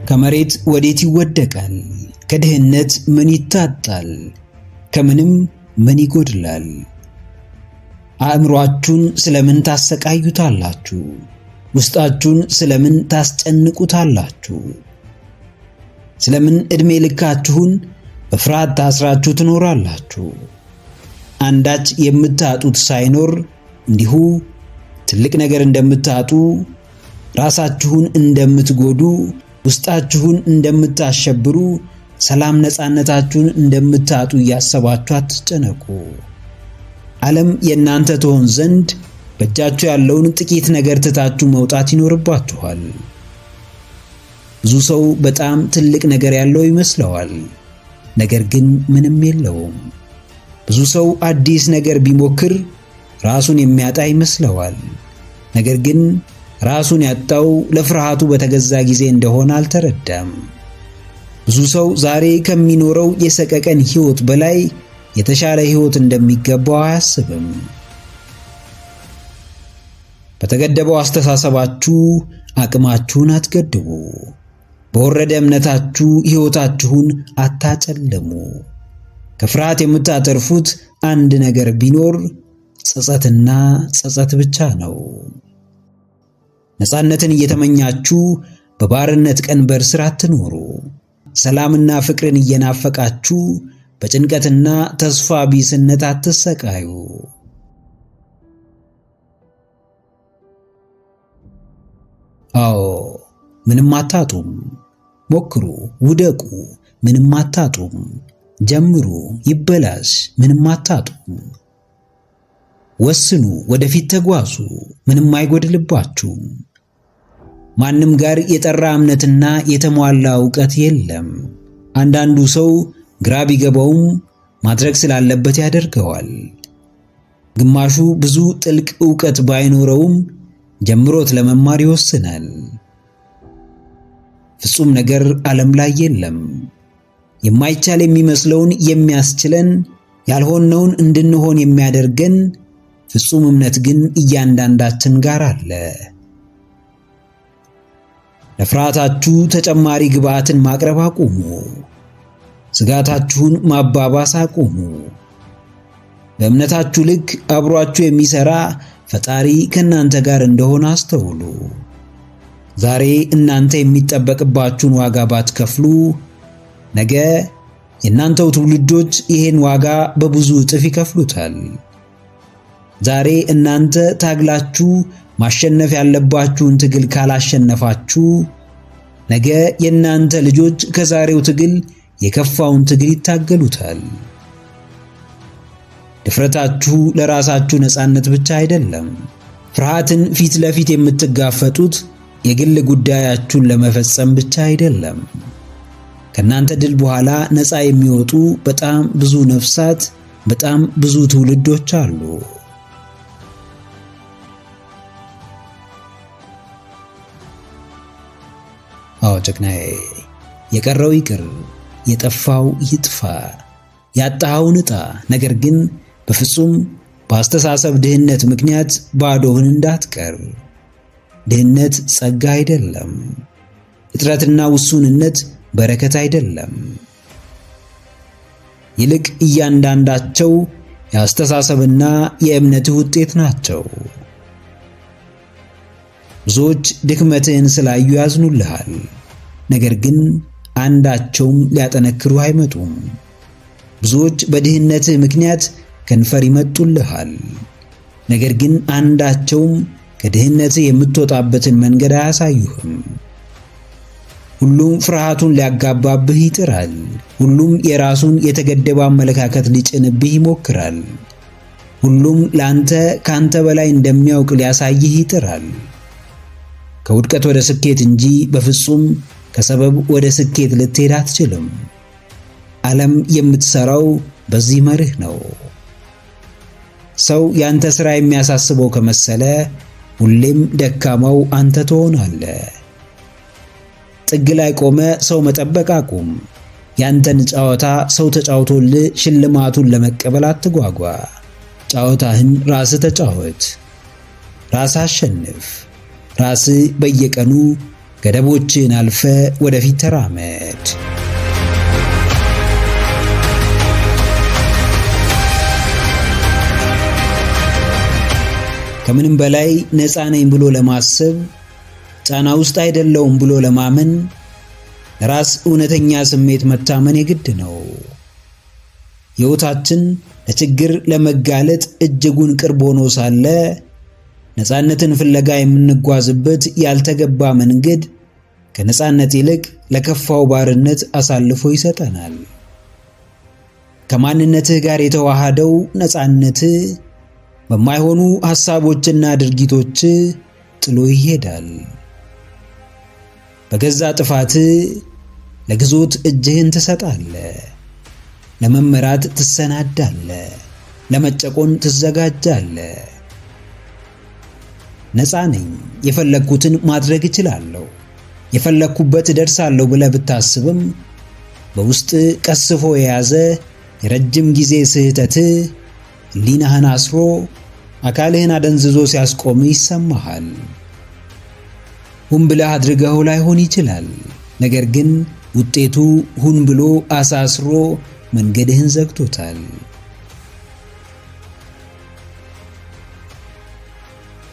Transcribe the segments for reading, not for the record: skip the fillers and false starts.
ከመሬት ወዴት ይወደቃል? ከድህነት ምን ይታጣል? ከምንም ምን ይጎድላል? አእምሮአችሁን ስለምን ታሰቃዩታላችሁ? ውስጣችሁን ስለምን ታስጨንቁታላችሁ? ስለምን ዕድሜ ልካችሁን በፍርሃት ታስራችሁ ትኖራላችሁ? አንዳች የምታጡት ሳይኖር እንዲሁ ትልቅ ነገር እንደምታጡ፣ ራሳችሁን እንደምትጎዱ፣ ውስጣችሁን እንደምታሸብሩ፣ ሰላም ነፃነታችሁን እንደምታጡ እያሰባችሁ አትጨነቁ። ዓለም የእናንተ ትሆን ዘንድ በእጃችሁ ያለውን ጥቂት ነገር ትታችሁ መውጣት ይኖርባችኋል። ብዙ ሰው በጣም ትልቅ ነገር ያለው ይመስለዋል፣ ነገር ግን ምንም የለውም። ብዙ ሰው አዲስ ነገር ቢሞክር ራሱን የሚያጣ ይመስለዋል፣ ነገር ግን ራሱን ያጣው ለፍርሃቱ በተገዛ ጊዜ እንደሆነ አልተረዳም። ብዙ ሰው ዛሬ ከሚኖረው የሰቀቀን ሕይወት በላይ የተሻለ ሕይወት እንደሚገባው አያስብም። በተገደበው አስተሳሰባችሁ አቅማችሁን አትገድቡ። በወረደ እምነታችሁ ሕይወታችሁን አታጨልሙ። ከፍርሃት የምታተርፉት አንድ ነገር ቢኖር ጸጸትና ጸጸት ብቻ ነው። ነፃነትን እየተመኛችሁ በባርነት ቀንበር ስር አትኖሩ። ሰላምና ፍቅርን እየናፈቃችሁ በጭንቀትና ተስፋ ቢስነት አትሰቃዩ። አዎ ምንም አታጡም። ሞክሩ፣ ውደቁ፣ ምንም አታጡም። ጀምሩ፣ ይበላሽ፣ ምንም አታጡም። ወስኑ፣ ወደፊት ተጓዙ፣ ምንም አይጎድልባችሁም። ማንም ጋር የጠራ እምነትና የተሟላ ዕውቀት የለም። አንዳንዱ ሰው ግራ ቢገባውም ማድረግ ስላለበት ያደርገዋል። ግማሹ ብዙ ጥልቅ ዕውቀት ባይኖረውም ጀምሮት ለመማር ይወስናል። ፍጹም ነገር ዓለም ላይ የለም። የማይቻል የሚመስለውን የሚያስችለን፣ ያልሆነውን እንድንሆን የሚያደርገን ፍጹም እምነት ግን እያንዳንዳችን ጋር አለ። ለፍርሃታችሁ ተጨማሪ ግብዓትን ማቅረብ አቁሙ። ስጋታችሁን ማባባስ አቁሙ። በእምነታችሁ ልክ አብሯችሁ የሚሰራ ፈጣሪ ከእናንተ ጋር እንደሆነ አስተውሉ። ዛሬ እናንተ የሚጠበቅባችሁን ዋጋ ባትከፍሉ ነገ የእናንተው ትውልዶች ይሄን ዋጋ በብዙ እጥፍ ይከፍሉታል። ዛሬ እናንተ ታግላችሁ ማሸነፍ ያለባችሁን ትግል ካላሸነፋችሁ ነገ የእናንተ ልጆች ከዛሬው ትግል የከፋውን ትግል ይታገሉታል። ድፍረታችሁ ለራሳችሁ ነፃነት ብቻ አይደለም። ፍርሃትን ፊት ለፊት የምትጋፈጡት የግል ጉዳያችሁን ለመፈጸም ብቻ አይደለም። ከእናንተ ድል በኋላ ነፃ የሚወጡ በጣም ብዙ ነፍሳት፣ በጣም ብዙ ትውልዶች አሉ። አዎ ጀግናዬ፣ የቀረው ይቅር፣ የጠፋው ይጥፋ፣ ያጣኸውን ዕጣ። ነገር ግን በፍጹም በአስተሳሰብ ድህነት ምክንያት ባዶህን እንዳትቀር። ድህነት ጸጋ አይደለም። እጥረትና ውሱንነት በረከት አይደለም። ይልቅ እያንዳንዳቸው የአስተሳሰብና የእምነትህ ውጤት ናቸው። ብዙዎች ድክመትህን ስላዩ ያዝኑልሃል፣ ነገር ግን አንዳቸውም ሊያጠነክሩ አይመጡም። ብዙዎች በድህነትህ ምክንያት ከንፈር ይመጡልሃል፣ ነገር ግን አንዳቸውም ከድህነትህ የምትወጣበትን መንገድ አያሳዩህም። ሁሉም ፍርሃቱን ሊያጋባብህ ይጥራል። ሁሉም የራሱን የተገደበ አመለካከት ሊጭንብህ ይሞክራል። ሁሉም ለአንተ ካንተ በላይ እንደሚያውቅ ሊያሳይህ ይጥራል። ከውድቀት ወደ ስኬት እንጂ በፍጹም ከሰበብ ወደ ስኬት ልትሄድ አትችልም። ዓለም የምትሰራው በዚህ መርህ ነው። ሰው ያንተ ሥራ የሚያሳስበው ከመሰለ ሁሌም ደካማው አንተ ትሆናለህ። ጥግ ላይ ቆመ ሰው መጠበቅ አቁም። ያንተን ጨዋታ ሰው ተጫውቶልህ ሽልማቱን ለመቀበል አትጓጓ። ጨዋታህን ራስህ ተጫወት፣ ራስህ አሸንፍ። ራስህ በየቀኑ ገደቦችን አልፈ ወደፊት ተራመድ። ከምንም በላይ ነፃ ነኝ ብሎ ለማሰብ፣ ጫና ውስጥ አይደለውም ብሎ ለማመን፣ ለራስ እውነተኛ ስሜት መታመን የግድ ነው። ሕይወታችን ለችግር ለመጋለጥ እጅጉን ቅርብ ሆኖ ሳለ ነፃነትን ፍለጋ የምንጓዝበት ያልተገባ መንገድ ከነፃነት ይልቅ ለከፋው ባርነት አሳልፎ ይሰጠናል። ከማንነትህ ጋር የተዋሃደው ነፃነትህ በማይሆኑ ሐሳቦችና ድርጊቶች ጥሎ ይሄዳል። በገዛ ጥፋትህ ለግዞት እጅህን ትሰጣለህ። ለመመራት ትሰናዳለህ። ለመጨቆን ትዘጋጃለህ። ነፃ ነኝ፣ የፈለግኩትን ማድረግ እችላለሁ፣ የፈለግኩበት እደርሳለሁ ብለህ ብታስብም በውስጥ ቀስፎ የያዘ የረጅም ጊዜ ስህተትህ ሕሊናህን አስሮ አካልህን አደንዝዞ ሲያስቆም ይሰማሃል። ሁን ብለህ አድርገው ላይሆን ይችላል፣ ነገር ግን ውጤቱ ሁን ብሎ አሳስሮ መንገድህን ዘግቶታል።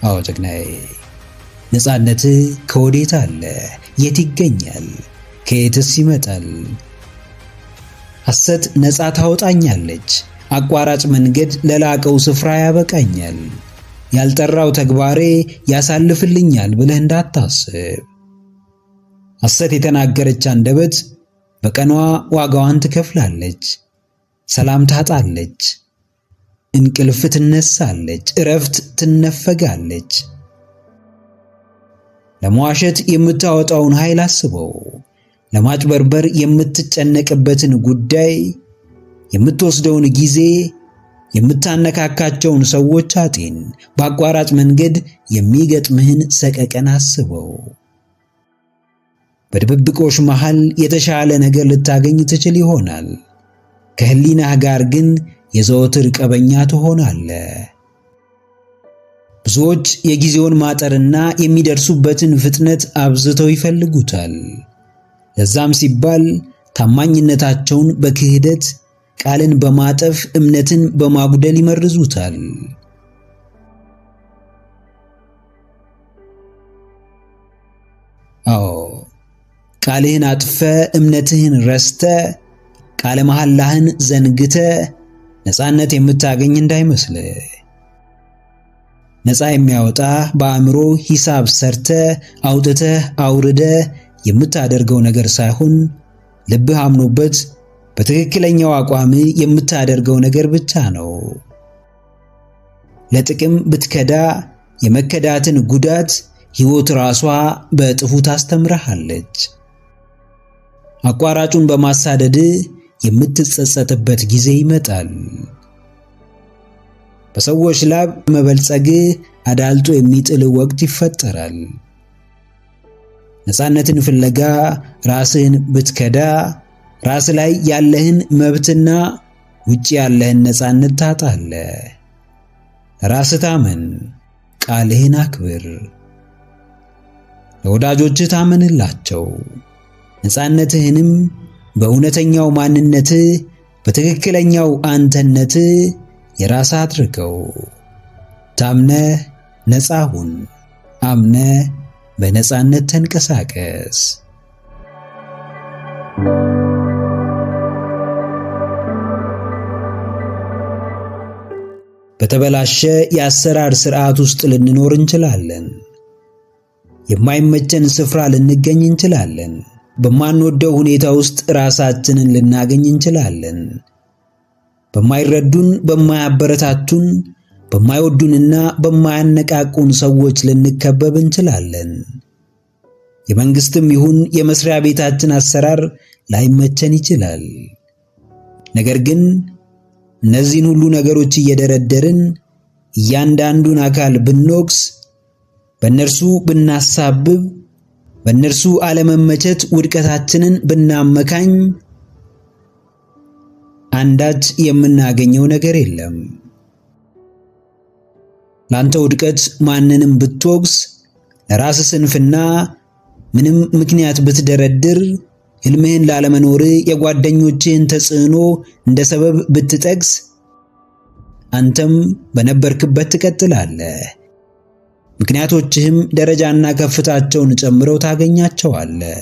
አዎ ጀግናዬ፣ ነፃነትህ ከወዴት አለ? የት ይገኛል? ከየትስ ይመጣል? ሐሰት ነፃ ታወጣኛለች፣ አቋራጭ መንገድ ለላቀው ስፍራ ያበቃኛል፣ ያልጠራው ተግባሬ ያሳልፍልኛል ብለህ እንዳታስብ። ሐሰት የተናገረች አንደበት በቀኗ ዋጋዋን ትከፍላለች። ሰላም ታጣለች፣ እንቅልፍ ትነሳለች፣ እረፍት ትነፈጋለች። ለመዋሸት የምታወጣውን ኃይል አስበው። ለማጭበርበር የምትጨነቅበትን ጉዳይ፣ የምትወስደውን ጊዜ፣ የምታነካካቸውን ሰዎች አጤን። በአቋራጭ መንገድ የሚገጥምህን ሰቀቀን አስበው። በድብብቆሽ መሃል የተሻለ ነገር ልታገኝ ትችል ይሆናል። ከህሊናህ ጋር ግን የዘወትር ቀበኛ ትሆናለህ። ብዙዎች የጊዜውን ማጠርና የሚደርሱበትን ፍጥነት አብዝተው ይፈልጉታል። ለዛም ሲባል ታማኝነታቸውን በክህደት፣ ቃልን በማጠፍ፣ እምነትን በማጉደል ይመርዙታል። አዎ ቃልህን አጥፈ፣ እምነትህን ረስተ፣ ቃለ መሐላህን ዘንግተ ነፃነት የምታገኝ እንዳይመስልህ። ነፃ የሚያወጣ በአእምሮ ሂሳብ ሰርተ አውጥተህ አውርደ የምታደርገው ነገር ሳይሆን ልብህ አምኖበት በትክክለኛው አቋም የምታደርገው ነገር ብቻ ነው። ለጥቅም ብትከዳ የመከዳትን ጉዳት ሕይወት ራሷ በእጥፉ ታስተምርሃለች። አቋራጩን በማሳደድ የምትጸጸትበት ጊዜ ይመጣል። በሰዎች ላብ መበልጸግ አዳልጦ የሚጥል ወቅት ይፈጠራል። ነፃነትን ፍለጋ ራስህን ብትከዳ ራስ ላይ ያለህን መብትና ውጪ ያለህን ነፃነት ታጣለህ። ራስህ ታመን፣ ቃልህን አክብር፣ ለወዳጆችህ ታመንላቸው። ነፃነትህንም በእውነተኛው ማንነትህ በትክክለኛው አንተነትህ የራስህ አድርገው። ታምነህ ነፃ ሁን፣ አምነህ በነፃነት ተንቀሳቀስ። በተበላሸ የአሰራር ስርዓት ውስጥ ልንኖር እንችላለን። የማይመቸን ስፍራ ልንገኝ እንችላለን። በማንወደው ሁኔታ ውስጥ ራሳችንን ልናገኝ እንችላለን። በማይረዱን፣ በማያበረታቱን፣ በማይወዱንና በማያነቃቁን ሰዎች ልንከበብ እንችላለን። የመንግስትም ይሁን የመስሪያ ቤታችን አሰራር ላይመቸን ይችላል። ነገር ግን እነዚህን ሁሉ ነገሮች እየደረደርን እያንዳንዱን አካል ብንወቅስ፣ በእነርሱ ብናሳብብ፣ በእነርሱ አለመመቸት ውድቀታችንን ብናመካኝ አንዳች የምናገኘው ነገር የለም። ላንተ ውድቀት ማንንም ብትወቅስ ለራስ ስንፍና ምንም ምክንያት ብትደረድር፣ ህልምህን ላለመኖር የጓደኞችህን ተጽዕኖ እንደ ሰበብ ብትጠቅስ፣ አንተም በነበርክበት ትቀጥላለህ። ምክንያቶችህም ደረጃና ከፍታቸውን ጨምረው ታገኛቸዋለህ።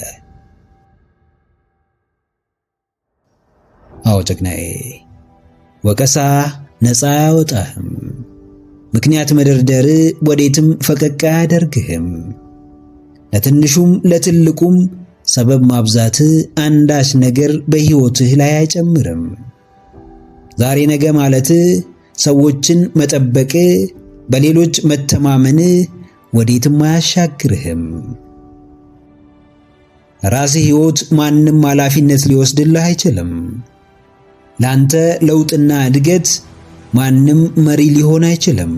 አዎ ጀግናዬ፣ ወቀሳ ነፃ አያወጣህም። ምክንያት መደርደር ወዴትም ፈቀቅ አያደርግህም። ለትንሹም ለትልቁም ሰበብ ማብዛት አንዳች ነገር በሕይወትህ ላይ አይጨምርም። ዛሬ ነገ ማለት ሰዎችን መጠበቅ፣ በሌሎች መተማመን ወዴትም አያሻግርህም። ራስህ ሕይወት ማንም ኃላፊነት ሊወስድልህ አይችልም። ላንተ ለውጥና እድገት ማንም መሪ ሊሆን አይችልም።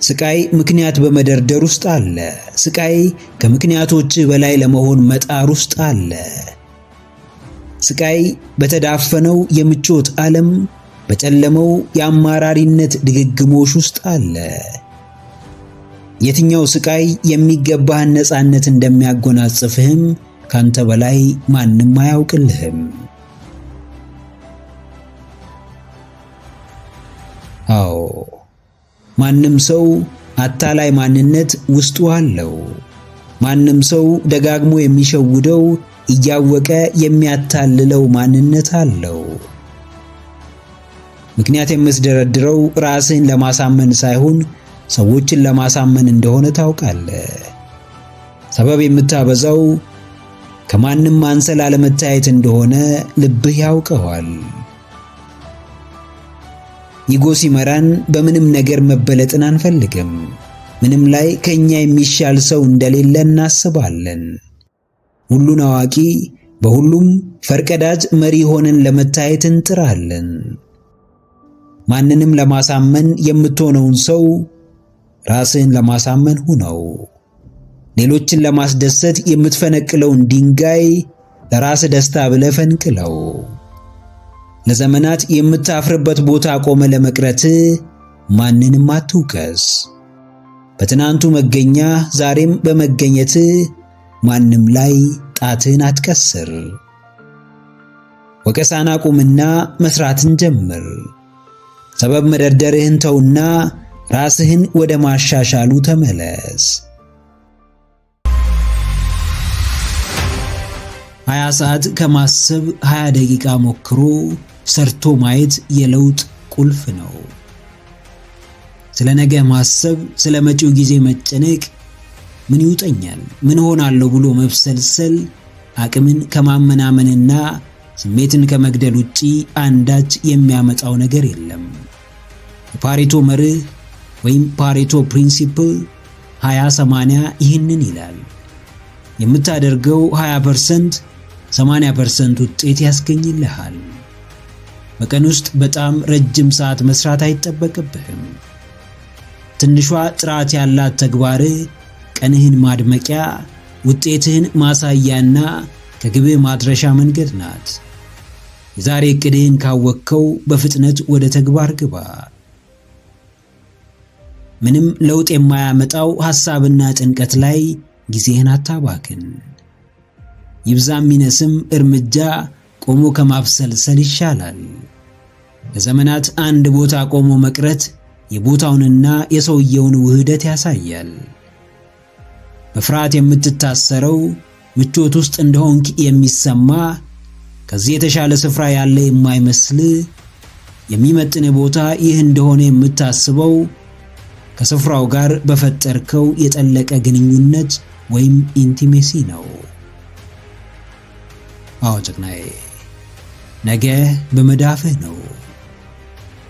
ስቃይ ምክንያት በመደርደር ውስጥ አለ። ስቃይ ከምክንያቶች በላይ ለመሆን መጣር ውስጥ አለ። ስቃይ በተዳፈነው የምቾት ዓለም፣ በጨለመው የአማራሪነት ድግግሞሽ ውስጥ አለ። የትኛው ስቃይ የሚገባህን ነፃነት እንደሚያጎናጽፍህም ካንተ በላይ ማንም አያውቅልህም። አዎ፣ ማንም ሰው አታላይ ማንነት ውስጡ አለው። ማንም ሰው ደጋግሞ የሚሸውደው እያወቀ የሚያታልለው ማንነት አለው። ምክንያት የምትደረድረው ራስህን ለማሳመን ሳይሆን ሰዎችን ለማሳመን እንደሆነ ታውቃለህ። ሰበብ የምታበዛው ከማንም አንሰ ላለመታየት እንደሆነ ልብህ ያውቀዋል። ኢጎ ሲመራን በምንም ነገር መበለጥን አንፈልግም። ምንም ላይ ከኛ የሚሻል ሰው እንደሌለ እናስባለን። ሁሉን አዋቂ፣ በሁሉም ፈርቀዳጅ መሪ ሆነን ለመታየት እንጥራለን። ማንንም ለማሳመን የምትሆነውን ሰው ራስህን ለማሳመን ሁነው። ሌሎችን ለማስደሰት የምትፈነቅለውን ድንጋይ ለራስ ደስታ ብለህ ፈንቅለው። ለዘመናት የምታፍርበት ቦታ ቆመ ለመቅረት ማንንም አትውቀስ። በትናንቱ መገኛ ዛሬም በመገኘት ማንም ላይ ጣትን አትቀስር። ወቀሳን አቁምና መስራትን ጀምር። ሰበብ መደርደርህን ተውና ራስህን ወደ ማሻሻሉ ተመለስ። 20 ሰዓት ከማሰብ 20 ደቂቃ ሞክሮ ሰርቶ ማየት የለውጥ ቁልፍ ነው። ስለ ነገ ማሰብ፣ ስለ መጪው ጊዜ መጨነቅ፣ ምን ይውጠኛል፣ ምን ሆናለሁ ብሎ መብሰልሰል አቅምን ከማመናመንና ስሜትን ከመግደል ውጪ አንዳች የሚያመጣው ነገር የለም። የፓሬቶ መርህ ወይም ፓሬቶ ፕሪንሲፕል 20-80 ይህንን ይላል። የምታደርገው 20% 80% ውጤት ያስገኝልሃል። በቀን ውስጥ በጣም ረጅም ሰዓት መስራት አይጠበቅብህም። ትንሿ ጥራት ያላት ተግባር ቀንህን ማድመቂያ፣ ውጤትህን ማሳያና ከግብህ ማድረሻ መንገድ ናት። የዛሬ ዕቅድህን ካወቅከው በፍጥነት ወደ ተግባር ግባ። ምንም ለውጥ የማያመጣው ሐሳብና ጭንቀት ላይ ጊዜህን አታባክን። ይብዛም ይነስም እርምጃ ቆሞ ከማብሰልሰል ይሻላል። ለዘመናት አንድ ቦታ ቆሞ መቅረት የቦታውንና የሰውየውን ውህደት ያሳያል። በፍርሃት የምትታሰረው ምቾት ውስጥ እንደሆንክ የሚሰማ ከዚህ የተሻለ ስፍራ ያለ የማይመስል የሚመጥን ቦታ ይህ እንደሆነ የምታስበው ከስፍራው ጋር በፈጠርከው የጠለቀ ግንኙነት ወይም ኢንቲሜሲ ነው። አዎ ጀግናዬ፣ ነገ በመዳፍህ ነው።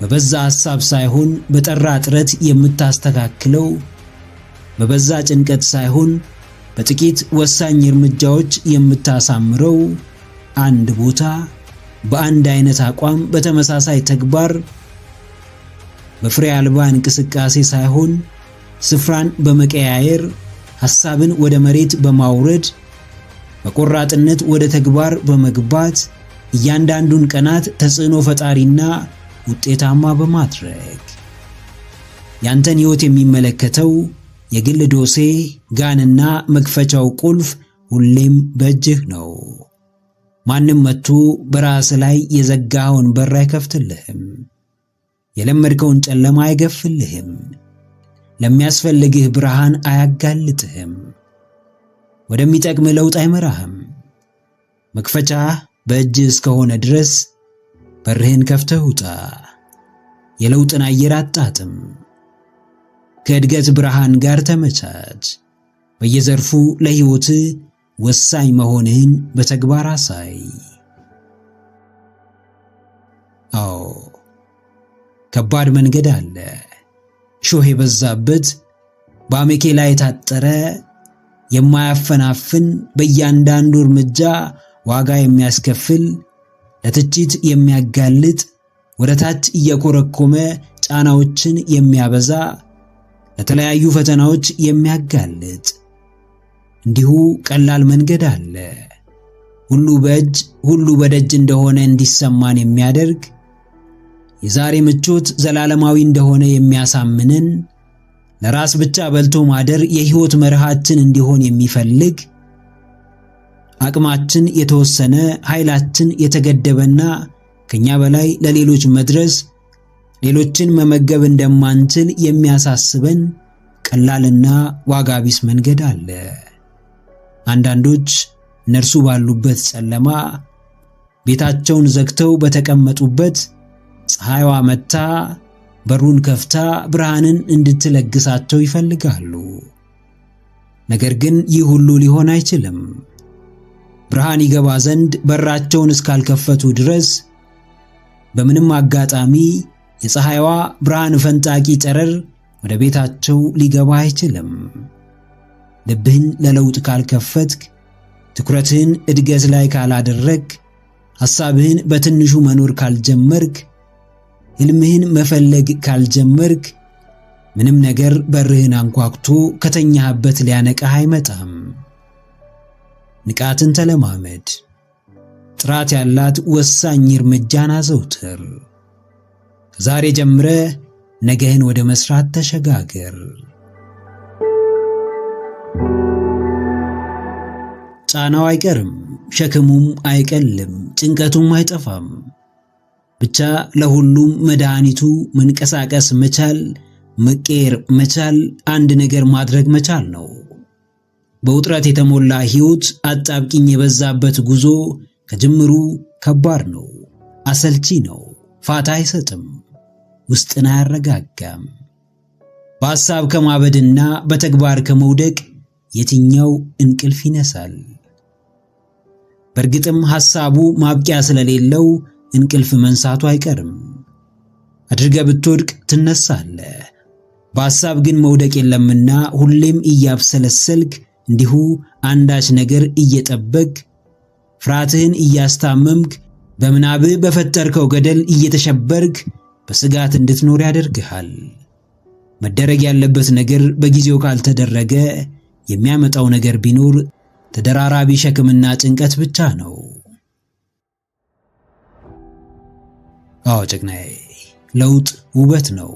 በበዛ ሐሳብ ሳይሆን በጠራ ጥረት የምታስተካክለው፣ በበዛ ጭንቀት ሳይሆን በጥቂት ወሳኝ እርምጃዎች የምታሳምረው አንድ ቦታ በአንድ አይነት አቋም በተመሳሳይ ተግባር በፍሬ አልባ እንቅስቃሴ ሳይሆን ስፍራን በመቀያየር ሐሳብን ወደ መሬት በማውረድ በቆራጥነት ወደ ተግባር በመግባት እያንዳንዱን ቀናት ተጽዕኖ ፈጣሪና ውጤታማ በማድረግ ያንተን ሕይወት የሚመለከተው የግል ዶሴ፣ ጋንና መክፈቻው ቁልፍ ሁሌም በእጅህ ነው። ማንም መጥቶ በራስ ላይ የዘጋኸውን በር አይከፍትልህም። የለመድከውን ጨለማ አይገፍልህም። ለሚያስፈልግህ ብርሃን አያጋልጥህም። ወደሚጠቅም ለውጥ አይመራህም። መክፈቻ በእጅህ እስከሆነ ድረስ በርህን ከፍተህ ውጣ። የለውጥን አየር አጣጥም። ከእድገት ብርሃን ጋር ተመቻች። በየዘርፉ ለሕይወትህ ወሳኝ መሆንህን በተግባር አሳይ። አዎ፣ ከባድ መንገድ አለ። ሾህ የበዛበት፣ በአሜኬላ የታጠረ፣ የማያፈናፍን፣ በእያንዳንዱ እርምጃ ዋጋ የሚያስከፍል፣ ለትችት የሚያጋልጥ፣ ወደ ታች እየኮረኮመ ጫናዎችን የሚያበዛ፣ ለተለያዩ ፈተናዎች የሚያጋልጥ። እንዲሁ ቀላል መንገድ አለ። ሁሉ በእጅ ሁሉ በደጅ እንደሆነ እንዲሰማን የሚያደርግ፣ የዛሬ ምቾት ዘላለማዊ እንደሆነ የሚያሳምንን፣ ለራስ ብቻ በልቶ ማደር የሕይወት መርሃችን እንዲሆን የሚፈልግ፣ አቅማችን የተወሰነ፣ ኃይላችን የተገደበና ከኛ በላይ ለሌሎች መድረስ፣ ሌሎችን መመገብ እንደማንችል የሚያሳስበን ቀላልና ዋጋ ቢስ መንገድ አለ። አንዳንዶች እነርሱ ባሉበት ጨለማ ቤታቸውን ዘግተው በተቀመጡበት ፀሐይዋ መጥታ በሩን ከፍታ ብርሃንን እንድትለግሳቸው ይፈልጋሉ። ነገር ግን ይህ ሁሉ ሊሆን አይችልም። ብርሃን ይገባ ዘንድ በራቸውን እስካልከፈቱ ድረስ በምንም አጋጣሚ የፀሐይዋ ብርሃን ፈንጣቂ ጨረር ወደ ቤታቸው ሊገባ አይችልም። ልብህን ለለውጥ ካልከፈትክ፣ ትኩረትህን እድገት ላይ ካላደረግ፣ ሐሳብህን በትንሹ መኖር ካልጀመርክ፣ ሕልምህን መፈለግ ካልጀመርክ፣ ምንም ነገር በርህን አንኳኩቶ ከተኛህበት ሊያነቃህ አይመጣም። ንቃትን ተለማመድ። ጥራት ያላት ወሳኝ እርምጃን አዘውትር። ከዛሬ ጀምረህ ነገህን ወደ መስራት ተሸጋገር። ጫናው አይቀርም፣ ሸክሙም አይቀልም፣ ጭንቀቱም አይጠፋም። ብቻ ለሁሉም መድኃኒቱ መንቀሳቀስ መቻል፣ መቀየር መቻል፣ አንድ ነገር ማድረግ መቻል ነው። በውጥረት የተሞላ ሕይወት፣ አጣብቂኝ የበዛበት ጉዞ ከጅምሩ ከባድ ነው፣ አሰልቺ ነው፣ ፋታ አይሰጥም፣ ውስጥን አያረጋጋም። በሐሳብ ከማበድና በተግባር ከመውደቅ የትኛው እንቅልፍ ይነሳል? በእርግጥም ሐሳቡ ማብቂያ ስለሌለው እንቅልፍ መንሳቱ አይቀርም። አድርገህ ብትወድቅ ትነሳለህ። በሐሳብ ግን መውደቅ የለምና ሁሌም እያብሰለሰልክ እንዲሁ አንዳች ነገር እየጠበቅ ፍርሃትህን እያስታመምክ በምናብህ በፈጠርከው ገደል እየተሸበርክ በስጋት እንድትኖር ያደርግሃል። መደረግ ያለበት ነገር በጊዜው ካልተደረገ የሚያመጣው ነገር ቢኖር ተደራራቢ ሸክምና ጭንቀት ብቻ ነው። አዎ ጀግናዬ፣ ለውጥ ውበት ነው።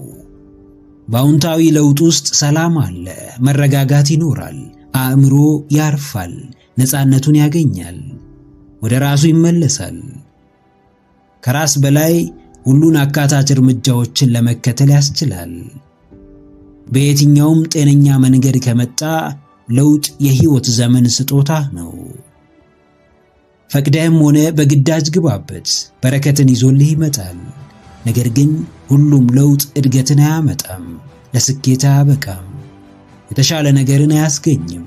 በአዎንታዊ ለውጥ ውስጥ ሰላም አለ፣ መረጋጋት ይኖራል፣ አእምሮ ያርፋል፣ ነፃነቱን ያገኛል፣ ወደ ራሱ ይመለሳል። ከራስ በላይ ሁሉን አካታች እርምጃዎችን ለመከተል ያስችላል። በየትኛውም ጤነኛ መንገድ ከመጣ ለውጥ የሕይወት ዘመን ስጦታ ነው። ፈቅደህም ሆነ በግዳጅ ግባበት፣ በረከትን ይዞልህ ይመጣል። ነገር ግን ሁሉም ለውጥ እድገትን አያመጣም፣ ለስኬት አያበቃም፣ የተሻለ ነገርን አያስገኝም።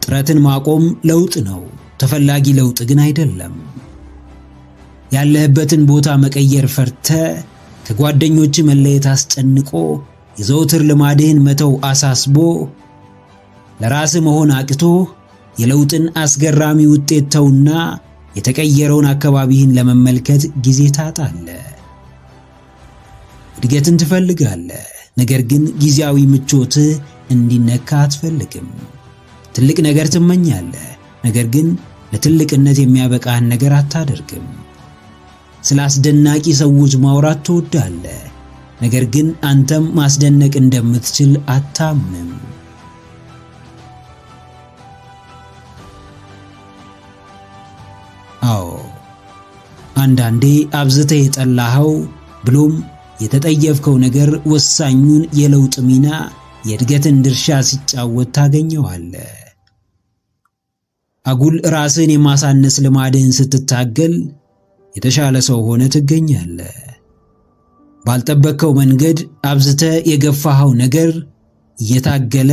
ጥረትን ማቆም ለውጥ ነው፣ ተፈላጊ ለውጥ ግን አይደለም። ያለህበትን ቦታ መቀየር ፈርተ፣ ከጓደኞች መለየት አስጨንቆ፣ የዘውትር ልማድህን መተው አሳስቦ፣ ለራስ መሆን አቅቶ የለውጥን አስገራሚ ውጤት ተውና የተቀየረውን አካባቢህን ለመመልከት ጊዜ ታጣለህ። እድገትን ትፈልጋለህ፣ ነገር ግን ጊዜያዊ ምቾትህ እንዲነካ አትፈልግም። ትልቅ ነገር ትመኛለህ፣ ነገር ግን ለትልቅነት የሚያበቃህን ነገር አታደርግም። ስለ አስደናቂ ሰዎች ማውራት ትወዳለህ፣ ነገር ግን አንተም ማስደነቅ እንደምትችል አታምንም። አዎ፣ አንዳንዴ አብዝተህ የጠላኸው ብሎም የተጠየፍከው ነገር ወሳኙን የለውጥ ሚና፣ የእድገትን ድርሻ ሲጫወት ታገኘዋለህ። አጉል ራስን የማሳነስ ልማድህን ስትታገል የተሻለ ሰው ሆነ ትገኛለህ። ባልጠበቅከው መንገድ አብዝተህ የገፋኸው ነገር እየታገለ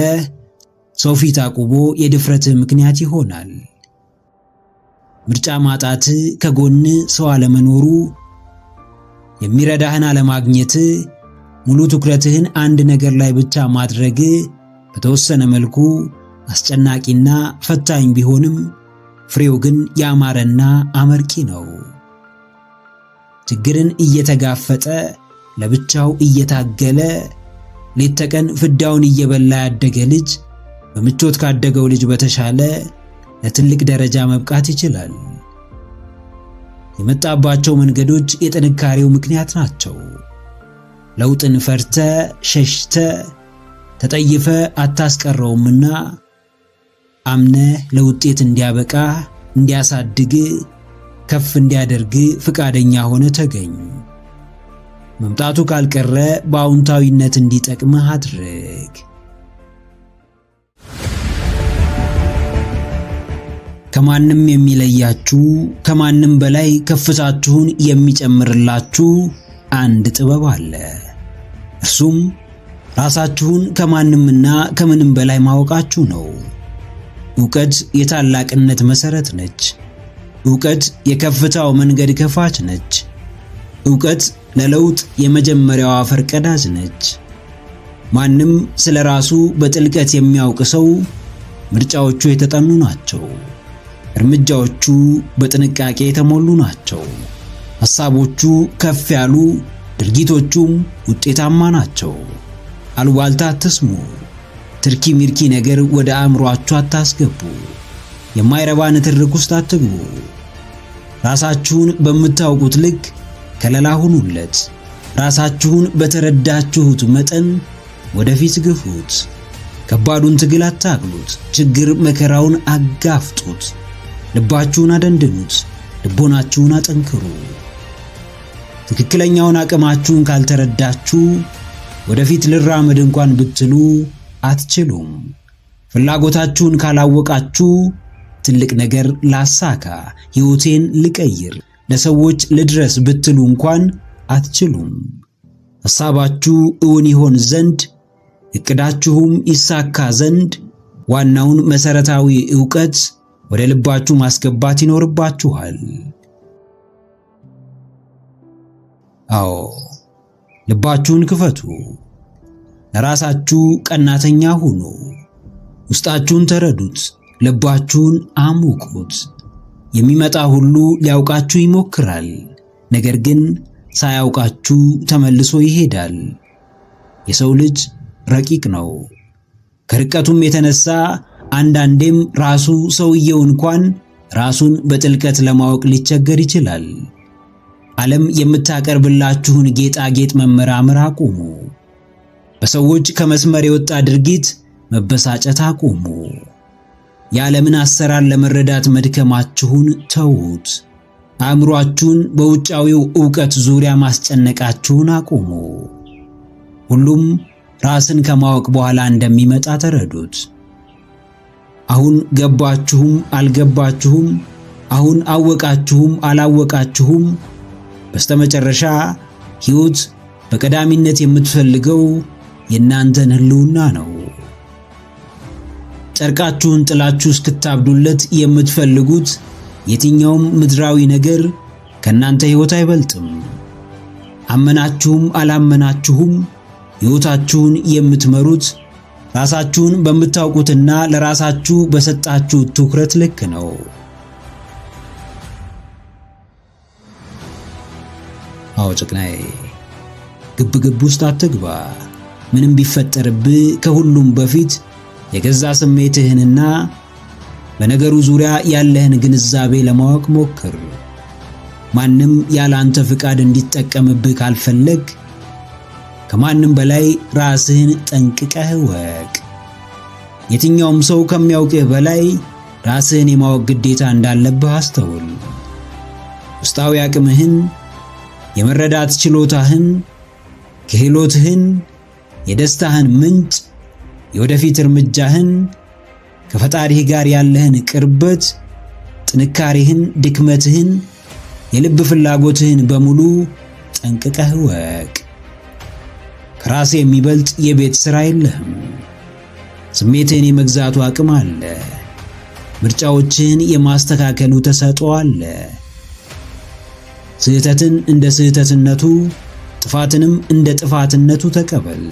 ሰው ፊት አቁሞ የድፍረትህ ምክንያት ይሆናል። ምርጫ ማጣት፣ ከጎን ሰው አለመኖሩ፣ የሚረዳህን አለማግኘት፣ ሙሉ ትኩረትህን አንድ ነገር ላይ ብቻ ማድረግ በተወሰነ መልኩ አስጨናቂና ፈታኝ ቢሆንም ፍሬው ግን ያማረና አመርቂ ነው። ችግርን እየተጋፈጠ ለብቻው እየታገለ ሌት ተቀን ፍዳውን እየበላ ያደገ ልጅ በምቾት ካደገው ልጅ በተሻለ ለትልቅ ደረጃ መብቃት ይችላል። የመጣባቸው መንገዶች የጥንካሬው ምክንያት ናቸው። ለውጥን ፈርተ ሸሽተ ተጠይፈ አታስቀረውምና አምነ ለውጤት እንዲያበቃ እንዲያሳድግ ከፍ እንዲያደርግ ፍቃደኛ ሆነ ተገኝ። መምጣቱ ካልቀረ በአዎንታዊነት እንዲጠቅምህ አድርግ። ከማንም የሚለያችሁ ከማንም በላይ ከፍታችሁን የሚጨምርላችሁ አንድ ጥበብ አለ። እርሱም ራሳችሁን ከማንምና ከምንም በላይ ማወቃችሁ ነው። ዕውቀት የታላቅነት መሰረት ነች። ዕውቀት የከፍታው መንገድ ከፋች ነች። ዕውቀት ለለውጥ የመጀመሪያዋ ፈርቀዳጅ ነች። ማንም ስለ ራሱ በጥልቀት የሚያውቅ ሰው ምርጫዎቹ የተጠኑ ናቸው። እርምጃዎቹ በጥንቃቄ የተሞሉ ናቸው። ሐሳቦቹ ከፍ ያሉ፣ ድርጊቶቹም ውጤታማ ናቸው። አሉባልታ አትስሙ። ትርኪ ሚርኪ ነገር ወደ አእምሮአችሁ አታስገቡ። የማይረባ ንትርክ ውስጥ አትግቡ። ራሳችሁን በምታውቁት ልክ ከለላ ሁኑለት። ራሳችሁን በተረዳችሁት መጠን ወደፊት ግፉት። ከባዱን ትግል አታግሉት። ችግር መከራውን አጋፍጡት። ልባችሁን አደንድኑት። ልቦናችሁን አጠንክሩ። ትክክለኛውን አቅማችሁን ካልተረዳችሁ ወደፊት ልራመድ እንኳን ብትሉ አትችሉም። ፍላጎታችሁን ካላወቃችሁ ትልቅ ነገር ላሳካ፣ ሕይወቴን ልቀይር፣ ለሰዎች ልድረስ ብትሉ እንኳን አትችሉም። ሐሳባችሁ እውን ይሆን ዘንድ እቅዳችሁም ይሳካ ዘንድ ዋናውን መሰረታዊ ዕውቀት ወደ ልባችሁ ማስገባት ይኖርባችኋል። አዎ፣ ልባችሁን ክፈቱ። ለራሳችሁ ቀናተኛ ሁኑ። ውስጣችሁን ተረዱት። ልባችሁን አሙቁት። የሚመጣ ሁሉ ሊያውቃችሁ ይሞክራል፣ ነገር ግን ሳያውቃችሁ ተመልሶ ይሄዳል። የሰው ልጅ ረቂቅ ነው። ከርቀቱም የተነሳ አንዳንዴም ራሱ ሰውየው እንኳን ራሱን በጥልቀት ለማወቅ ሊቸገር ይችላል። ዓለም የምታቀርብላችሁን ጌጣጌጥ መመራመር አቁሙ። በሰዎች ከመስመር የወጣ ድርጊት መበሳጨት አቁሙ። የዓለምን አሰራር ለመረዳት መድከማችሁን ተዉት። አእምሮአችሁን በውጫዊው ዕውቀት ዙሪያ ማስጨነቃችሁን አቁሙ። ሁሉም ራስን ከማወቅ በኋላ እንደሚመጣ ተረዱት። አሁን ገባችሁም አልገባችሁም፣ አሁን አወቃችሁም አላወቃችሁም፣ በስተመጨረሻ ሕይወት በቀዳሚነት የምትፈልገው የእናንተን ሕልውና ነው። ጨርቃችሁን ጥላችሁ እስክታብዱለት የምትፈልጉት የትኛውም ምድራዊ ነገር ከእናንተ ሕይወት አይበልጥም። አመናችሁም አላመናችሁም ሕይወታችሁን የምትመሩት ራሳችሁን በምታውቁትና ለራሳችሁ በሰጣችሁ ትኩረት ልክ ነው። አዎ ጭቅናዬ፣ ግብ ውስጥ አትግባ። ምንም ቢፈጠርብህ ከሁሉም በፊት የገዛ ስሜትህንና በነገሩ ዙሪያ ያለህን ግንዛቤ ለማወቅ ሞክር። ማንም ያለ አንተ ፍቃድ እንዲጠቀምብህ ካልፈለግ ከማንም በላይ ራስህን ጠንቅቀህ እወቅ። የትኛውም ሰው ከሚያውቅህ በላይ ራስህን የማወቅ ግዴታ እንዳለብህ አስተውል። ውስጣዊ አቅምህን፣ የመረዳት ችሎታህን፣ ክህሎትህን፣ የደስታህን ምንጭ፣ የወደፊት እርምጃህን፣ ከፈጣሪህ ጋር ያለህን ቅርበት፣ ጥንካሬህን፣ ድክመትህን፣ የልብ ፍላጎትህን በሙሉ ጠንቅቀህ እወቅ። ከራስህ የሚበልጥ የቤት ሥራ የለህም። ስሜትህን የመግዛቱ አቅም አለ። ምርጫዎችህን የማስተካከሉ ተሰጥኦ አለ። ስህተትን እንደ ስህተትነቱ፣ ጥፋትንም እንደ ጥፋትነቱ ተቀበል።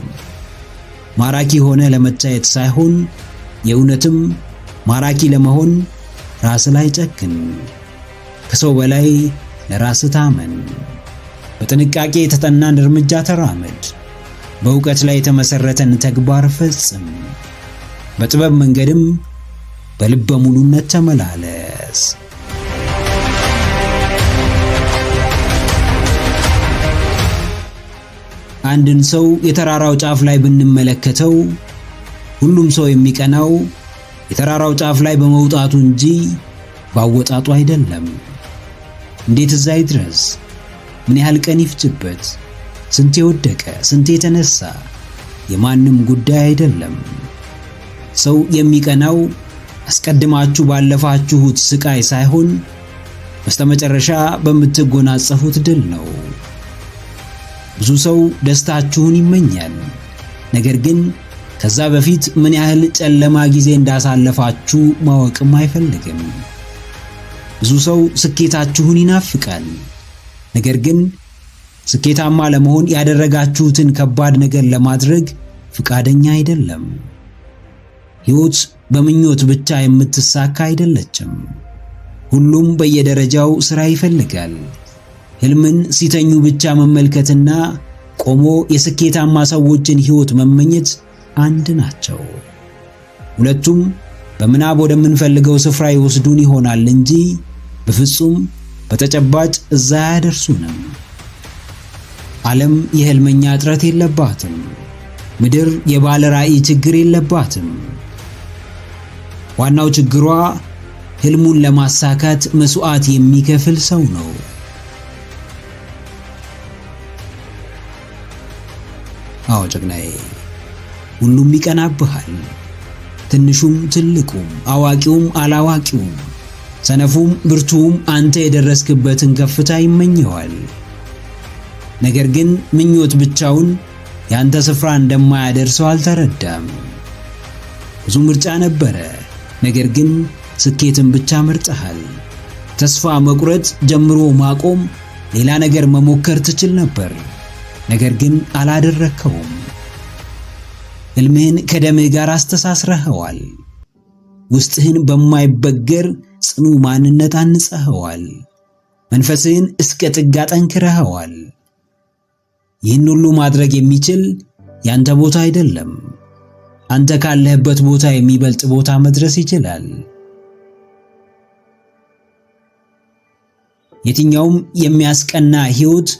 ማራኪ ሆነ ለመታየት ሳይሆን የእውነትም ማራኪ ለመሆን ራስ ላይ ጨክን። ከሰው በላይ ለራስ ታመን። በጥንቃቄ የተጠናን እርምጃ ተራመድ። በእውቀት ላይ የተመሰረተን ተግባር ፈጽም። በጥበብ መንገድም በልበ ሙሉነት ተመላለስ። አንድን ሰው የተራራው ጫፍ ላይ ብንመለከተው ሁሉም ሰው የሚቀናው የተራራው ጫፍ ላይ በመውጣቱ እንጂ ባወጣጡ አይደለም። እንዴት እዛ ይድረስ? ምን ያህል ቀን ይፍጅበት? ስንቴ ወደቀ? ስንቴ ተነሳ? የማንም ጉዳይ አይደለም። ሰው የሚቀናው አስቀድማችሁ ባለፋችሁት ስቃይ ሳይሆን በስተመጨረሻ በምትጎናጸፉት ድል ነው። ብዙ ሰው ደስታችሁን ይመኛል፣ ነገር ግን ከዛ በፊት ምን ያህል ጨለማ ጊዜ እንዳሳለፋችሁ ማወቅም አይፈልግም። ብዙ ሰው ስኬታችሁን ይናፍቃል፣ ነገር ግን ስኬታማ ለመሆን ያደረጋችሁትን ከባድ ነገር ለማድረግ ፍቃደኛ አይደለም። ሕይወት በምኞት ብቻ የምትሳካ አይደለችም። ሁሉም በየደረጃው ሥራ ይፈልጋል። ሕልምን ሲተኙ ብቻ መመልከትና ቆሞ የስኬታማ ሰዎችን ሕይወት መመኘት አንድ ናቸው። ሁለቱም በምናብ ወደምንፈልገው ስፍራ ይወስዱን ይሆናል እንጂ በፍጹም በተጨባጭ እዛ አያደርሱንም። ዓለም የሕልመኛ እጥረት የለባትም። ምድር የባለ ራዕይ ችግር የለባትም። ዋናው ችግሯ ሕልሙን ለማሳካት መስዋዕት የሚከፍል ሰው ነው። አዎ ጀግናዬ፣ ሁሉም ይቀናብሃል። ትንሹም ትልቁም፣ አዋቂውም አላዋቂውም፣ ሰነፉም ብርቱም አንተ የደረስክበትን ከፍታ ይመኘዋል። ነገር ግን ምኞት ብቻውን ያንተ ስፍራ እንደማያደርሰው አልተረዳም። ብዙ ምርጫ ነበረ፣ ነገር ግን ስኬትን ብቻ መርጠሃል። ተስፋ መቁረጥ፣ ጀምሮ ማቆም፣ ሌላ ነገር መሞከር ትችል ነበር፣ ነገር ግን አላደረከውም። ሕልምህን ከደምህ ጋር አስተሳስረኸዋል። ውስጥህን በማይበገር ጽኑ ማንነት አንጸኸዋል። መንፈስህን እስከ ጥግ አጠንክረኸዋል። ይህን ሁሉ ማድረግ የሚችል ያንተ ቦታ አይደለም። አንተ ካለህበት ቦታ የሚበልጥ ቦታ መድረስ ይችላል። የትኛውም የሚያስቀና ሕይወት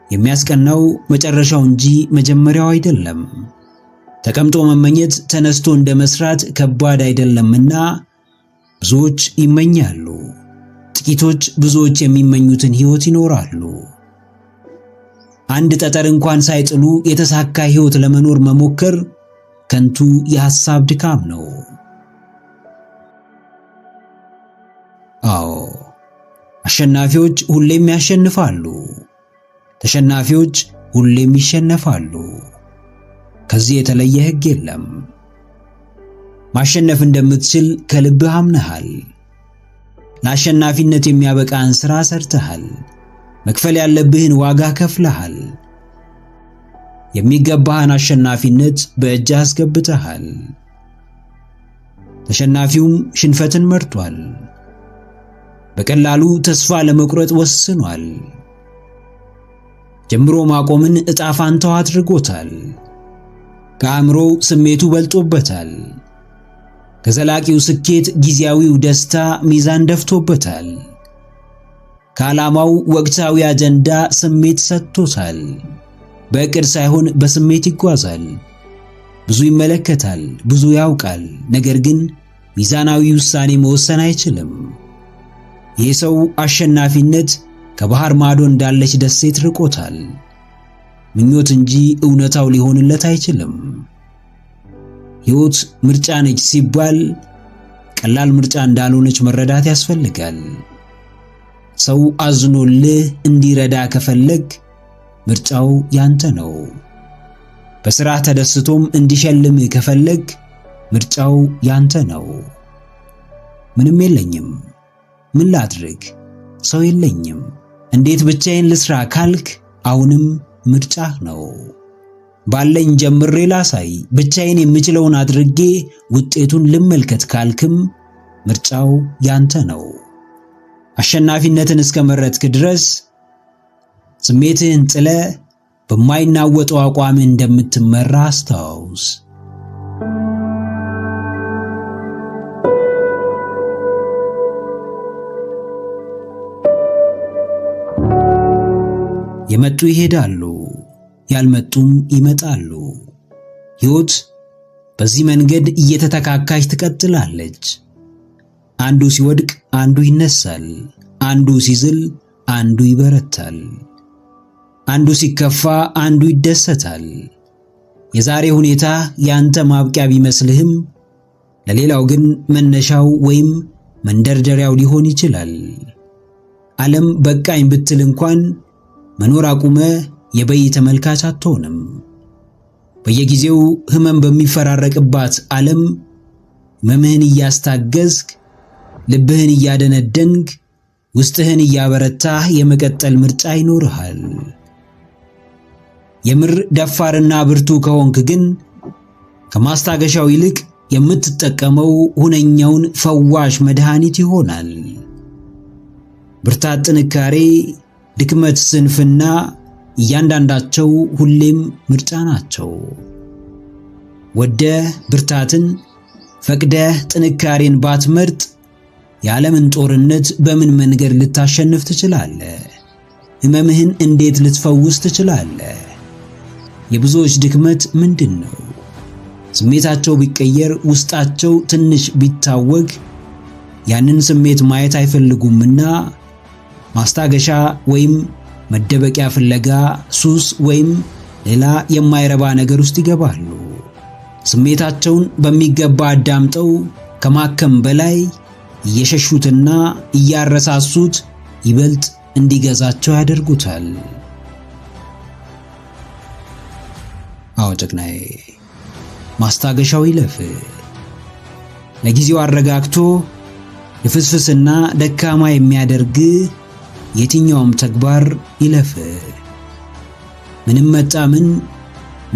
የሚያስቀናው መጨረሻው እንጂ መጀመሪያው አይደለም። ተቀምጦ መመኘት ተነስቶ እንደ መስራት ከባድ አይደለምና ብዙዎች ይመኛሉ። ጥቂቶች ብዙዎች የሚመኙትን ሕይወት ይኖራሉ። አንድ ጠጠር እንኳን ሳይጥሉ የተሳካ ሕይወት ለመኖር መሞከር ከንቱ የሐሳብ ድካም ነው። አዎ፣ አሸናፊዎች ሁሌም ያሸንፋሉ። ተሸናፊዎች ሁሌም ይሸነፋሉ። ከዚህ የተለየ ሕግ የለም። ማሸነፍ እንደምትችል ከልብህ አምነሃል። ለአሸናፊነት የሚያበቃን ሥራ ሰርተሃል። መክፈል ያለብህን ዋጋ ከፍለሃል። የሚገባህን አሸናፊነት በእጅህ አስገብተሃል። ተሸናፊውም ሽንፈትን መርጧል። በቀላሉ ተስፋ ለመቁረጥ ወስኗል። ጀምሮ ማቆምን ዕጣ ፋንታው አድርጎታል። ከአእምሮው ስሜቱ በልጦበታል። ከዘላቂው ስኬት ጊዜያዊው ደስታ ሚዛን ደፍቶበታል። ከዓላማው ወቅታዊ አጀንዳ ስሜት ሰጥቶታል። በእቅድ ሳይሆን በስሜት ይጓዛል። ብዙ ይመለከታል፣ ብዙ ያውቃል፣ ነገር ግን ሚዛናዊ ውሳኔ መወሰን አይችልም። ይህ ሰው አሸናፊነት ከባህር ማዶ እንዳለች ደሴት ርቆታል። ምኞት እንጂ እውነታው ሊሆንለት አይችልም። ሕይወት ምርጫ ነች ሲባል ቀላል ምርጫ እንዳልሆነች መረዳት ያስፈልጋል። ሰው አዝኖልህ እንዲረዳ ከፈለግ ምርጫው ያንተ ነው። በሥራህ ተደስቶም እንዲሸልምህ ከፈለግ ምርጫው ያንተ ነው። ምንም የለኝም፣ ምን ላድርግ? ሰው የለኝም፣ እንዴት ብቻዬን ልስራ ካልክ አሁንም ምርጫህ ነው። ባለኝ ጀምሬ ላሳይ፣ ብቻዬን የምችለውን አድርጌ ውጤቱን ልመልከት ካልክም ምርጫው ያንተ ነው። አሸናፊነትን እስከመረጥክ ድረስ ስሜትህን ጥለ በማይናወጠው አቋም እንደምትመራ አስታውስ። የመጡ ይሄዳሉ፣ ያልመጡም ይመጣሉ። ሕይወት በዚህ መንገድ እየተተካካች ትቀጥላለች። አንዱ ሲወድቅ አንዱ ይነሳል፣ አንዱ ሲዝል አንዱ ይበረታል፣ አንዱ ሲከፋ አንዱ ይደሰታል። የዛሬ ሁኔታ ያንተ ማብቂያ ቢመስልህም ለሌላው ግን መነሻው ወይም መንደርደሪያው ሊሆን ይችላል። ዓለም በቃኝ ብትል እንኳን መኖር አቁመ የበይ ተመልካች አትሆንም። በየጊዜው ህመም በሚፈራረቅባት ዓለም ህመምህን እያስታገዝክ ልብህን እያደነደንክ ውስጥህን እያበረታህ የመቀጠል ምርጫ ይኖርሃል። የምር ደፋርና ብርቱ ከሆንክ ግን ከማስታገሻው ይልቅ የምትጠቀመው ሁነኛውን ፈዋሽ መድኃኒት ይሆናል። ብርታት፣ ጥንካሬ፣ ድክመት፣ ስንፍና እያንዳንዳቸው ሁሌም ምርጫ ናቸው። ወደህ ብርታትን ፈቅደህ ጥንካሬን ባትመርጥ የዓለምን ጦርነት በምን መንገድ ልታሸንፍ ትችላለህ? ህመምህን እንዴት ልትፈውስ ትችላለህ? የብዙዎች ድክመት ምንድን ነው? ስሜታቸው ቢቀየር፣ ውስጣቸው ትንሽ ቢታወግ ያንን ስሜት ማየት አይፈልጉምና ማስታገሻ ወይም መደበቂያ ፍለጋ፣ ሱስ ወይም ሌላ የማይረባ ነገር ውስጥ ይገባሉ። ስሜታቸውን በሚገባ አዳምጠው ከማከም በላይ እየሸሹትና እያረሳሱት ይበልጥ እንዲገዛቸው ያደርጉታል። አዎ ጀግናዬ፣ ማስታገሻው ይለፍ። ለጊዜው አረጋግቶ ልፍስፍስና ደካማ የሚያደርግ የትኛውም ተግባር ይለፍ። ምንም መጣ ምን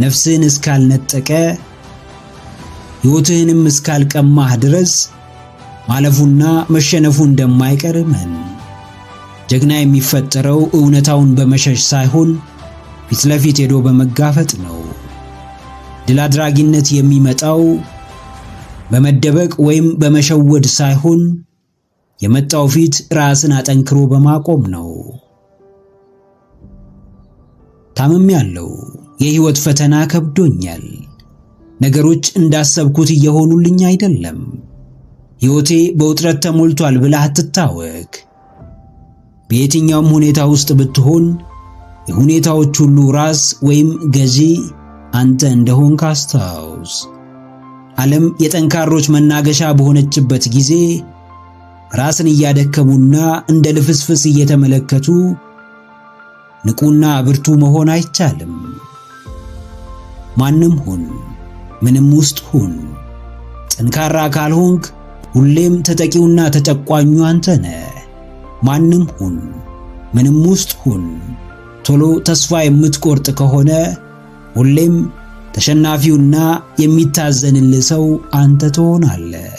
ነፍስህን እስካልነጠቀ ሕይወትህንም እስካልቀማህ ድረስ ማለፉና መሸነፉ እንደማይቀር እመን። ጀግና የሚፈጠረው እውነታውን በመሸሽ ሳይሆን ፊት ለፊት ሄዶ በመጋፈጥ ነው። ድል አድራጊነት የሚመጣው በመደበቅ ወይም በመሸወድ ሳይሆን የመጣው ፊት ራስን አጠንክሮ በማቆም ነው። ታምሜያለሁ፣ የሕይወት ፈተና ከብዶኛል፣ ነገሮች እንዳሰብኩት እየሆኑልኝ አይደለም፣ ሕይወቴ በውጥረት ተሞልቷል ብለህ አትታወክ። በየትኛውም ሁኔታ ውስጥ ብትሆን የሁኔታዎች ሁሉ ራስ ወይም ገዢ አንተ እንደሆንክ አስታውስ። ዓለም የጠንካሮች መናገሻ በሆነችበት ጊዜ ራስን እያደከሙና እንደ ልፍስፍስ እየተመለከቱ ንቁና ብርቱ መሆን አይቻልም። ማንም ሁን፣ ምንም ውስጥ ሁን፣ ጠንካራ ካልሆንክ ሁሌም ተጠቂውና ተጨቋኙ አንተ ነህ። ማንም ሁን፣ ምንም ውስጥ ሁን፣ ቶሎ ተስፋ የምትቆርጥ ከሆነ ሁሌም ተሸናፊውና የሚታዘንልህ ሰው አንተ ትሆናለህ።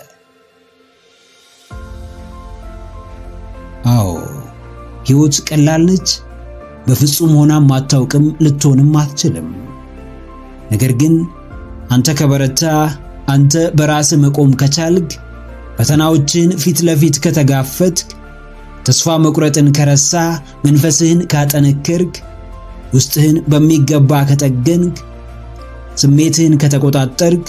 አዎ ሕይወት ቀላል ነች? በፍጹም ሆናም አታውቅም፣ ልትሆንም አትችልም። ነገር ግን አንተ ከበረታ፣ አንተ በራስህ መቆም ከቻልክ፣ ፈተናዎችን ፊት ለፊት ከተጋፈጥክ፣ ተስፋ መቁረጥን ከረሳ፣ መንፈስህን ካጠነከርክ፣ ውስጥህን በሚገባ ከጠገንክ፣ ስሜትህን ከተቆጣጠርክ፣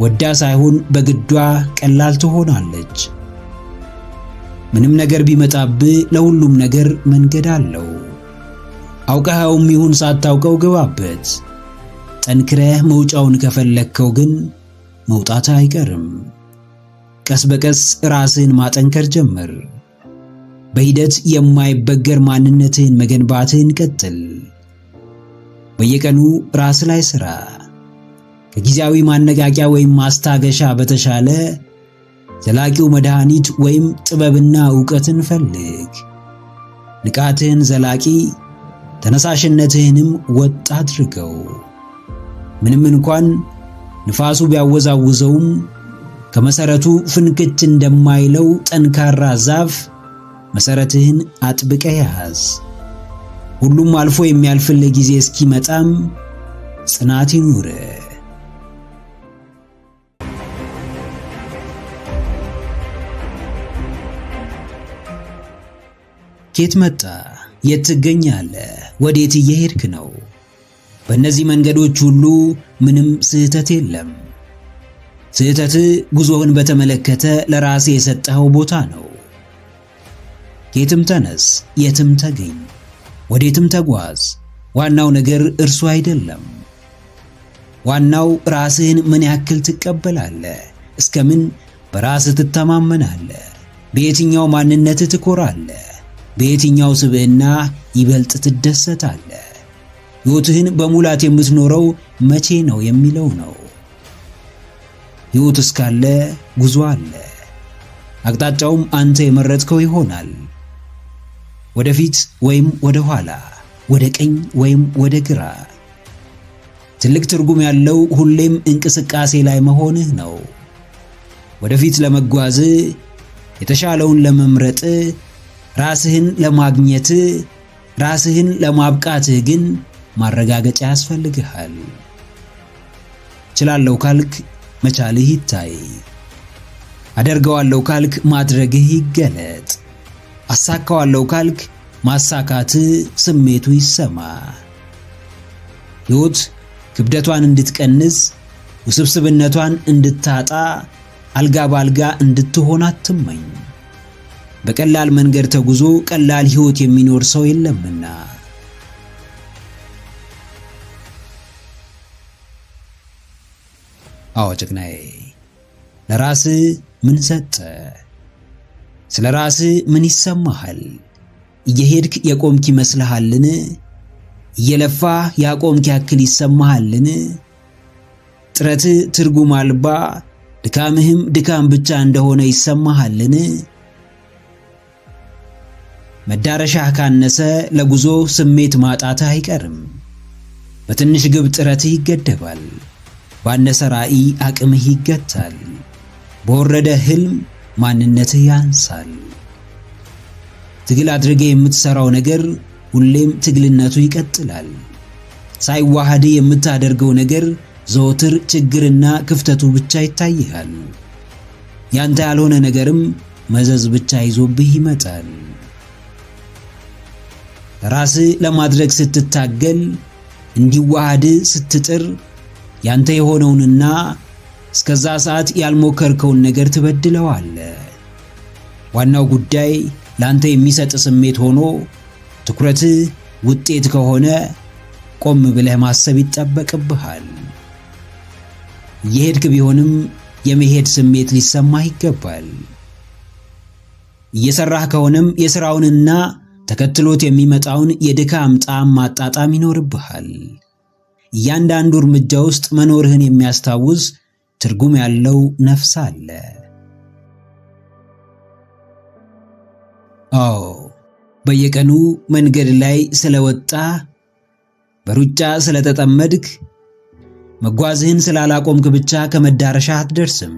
ወዳ ሳይሆን በግዷ ቀላል ትሆናለች። ምንም ነገር ቢመጣብህ ለሁሉም ነገር መንገድ አለው። አውቀኸውም ይሁን ሳታውቀው ግባበት። ጠንክረህ መውጫውን ከፈለግከው ግን መውጣት አይቀርም። ቀስ በቀስ ራስህን ማጠንከር ጀምር። በሂደት የማይበገር ማንነትህን መገንባትህን ቀጥል። በየቀኑ ራስ ላይ ሥራ። ከጊዜያዊ ማነቃቂያ ወይም ማስታገሻ በተሻለ ዘላቂው መድኃኒት ወይም ጥበብና ዕውቀትን ፈልግ። ንቃትህን ዘላቂ፣ ተነሳሽነትህንም ወጥ አድርገው። ምንም እንኳን ንፋሱ ቢያወዛውዘውም ከመሰረቱ ፍንክች እንደማይለው ጠንካራ ዛፍ መሰረትህን አጥብቀህ ያዝ። ሁሉም አልፎ የሚያልፍልህ ጊዜ እስኪመጣም ጽናት ይኑር። ከየት መጣ? የት ትገኛለህ? ወዴት እየሄድክ ነው? በእነዚህ መንገዶች ሁሉ ምንም ስህተት የለም። ስህተት ጉዞህን በተመለከተ ለራሴ የሰጠኸው ቦታ ነው። የትም ተነስ፣ የትም ተገኝ፣ ወዴትም ተጓዝ፣ ዋናው ነገር እርሱ አይደለም። ዋናው ራስህን ምን ያክል ትቀበላለህ? እስከምን በራስህ ትተማመናለህ? በየትኛው ማንነትህ ትኮራለህ? በየትኛው ስብዕና ይበልጥ ትደሰታለህ? ሕይወትህን በሙላት የምትኖረው መቼ ነው የሚለው ነው። ሕይወት እስካለ ጉዞ አለ። አቅጣጫውም አንተ የመረጥከው ይሆናል። ወደፊት ወይም ወደ ኋላ፣ ወደ ቀኝ ወይም ወደ ግራ። ትልቅ ትርጉም ያለው ሁሌም እንቅስቃሴ ላይ መሆንህ ነው። ወደፊት ለመጓዝ፣ የተሻለውን ለመምረጥ፣ ራስህን ለማግኘት፣ ራስህን ለማብቃትህ ግን ማረጋገጫ ያስፈልግሃል። እችላለሁ ካልክ መቻልህ ይታይ። አደርገዋለሁ ካልክ ማድረግህ ይገለጥ። አሳካዋለሁ ካልክ ማሳካት ስሜቱ ይሰማ። ሕይወት ክብደቷን እንድትቀንስ፣ ውስብስብነቷን እንድታጣ፣ አልጋ ባልጋ እንድትሆን አትመኝ። በቀላል መንገድ ተጉዞ ቀላል ሕይወት የሚኖር ሰው የለምና። አዎ ጀግናዬ፣ ለራስህ ምን ሰጠ? ስለ ራስህ ምን ይሰማሃል? እየሄድክ የቆምክ ይመስልሃልን? እየለፋህ ያቆምክ ያክል ይሰማሃልን? ጥረትህ ትርጉም አልባ፣ ድካምህም ድካም ብቻ እንደሆነ ይሰማሃልን? መዳረሻህ ካነሰ ለጉዞ ስሜት ማጣትህ አይቀርም። በትንሽ ግብ ጥረትህ ይገደባል። ባነሰ ራዕይ አቅምህ ይገታል። በወረደ ህልም ማንነትህ ያንሳል። ትግል አድርገህ የምትሰራው ነገር ሁሌም ትግልነቱ ይቀጥላል። ሳይዋሃድ የምታደርገው ነገር ዘወትር ችግርና ክፍተቱ ብቻ ይታይሃል። ያንተ ያልሆነ ነገርም መዘዝ ብቻ ይዞብህ ይመጣል። ራስህ ለማድረግ ስትታገል፣ እንዲዋሃድ ስትጥር ያንተ የሆነውንና እስከዛ ሰዓት ያልሞከርከውን ነገር ትበድለዋለህ። ዋናው ጉዳይ ላንተ የሚሰጥ ስሜት ሆኖ ትኩረትህ ውጤት ከሆነ ቆም ብለህ ማሰብ ይጠበቅብሃል። እየሄድክ ቢሆንም የመሄድ ስሜት ሊሰማህ ይገባል። እየሰራህ ከሆነም የሥራውንና ተከትሎት የሚመጣውን የድካም ጣዕም ማጣጣም ይኖርብሃል። እያንዳንዱ እርምጃ ውስጥ መኖርህን የሚያስታውስ ትርጉም ያለው ነፍስ አለ። አዎ፣ በየቀኑ መንገድ ላይ ስለወጣ፣ በሩጫ ስለተጠመድክ፣ መጓዝህን ስላላቆምክ ብቻ ከመዳረሻ አትደርስም።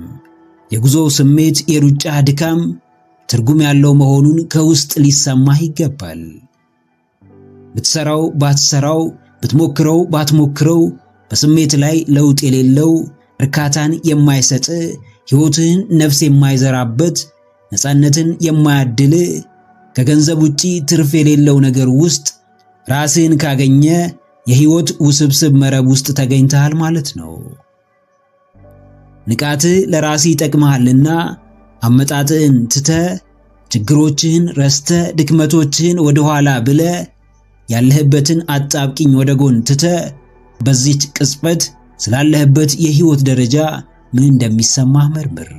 የጉዞው ስሜት፣ የሩጫ ድካም ትርጉም ያለው መሆኑን ከውስጥ ሊሰማህ ይገባል። ብትሰራው ባትሰራው፣ ብትሞክረው ባትሞክረው፣ በስሜት ላይ ለውጥ የሌለው፣ እርካታን የማይሰጥ፣ ሕይወትህን ነፍስ የማይዘራበት፣ ነፃነትን የማያድል፣ ከገንዘብ ውጪ ትርፍ የሌለው ነገር ውስጥ ራስህን ካገኘ የህይወት ውስብስብ መረብ ውስጥ ተገኝተሃል ማለት ነው። ንቃትህ ለራስህ ይጠቅምሃልና አመጣጥህን ትተህ ችግሮችህን ረስተህ ድክመቶችህን ወደ ኋላ ብለህ ያለህበትን አጣብቂኝ ወደ ጎን ትተህ በዚች ቅጽበት ስላለህበት የህይወት ደረጃ ምን እንደሚሰማህ መርምር።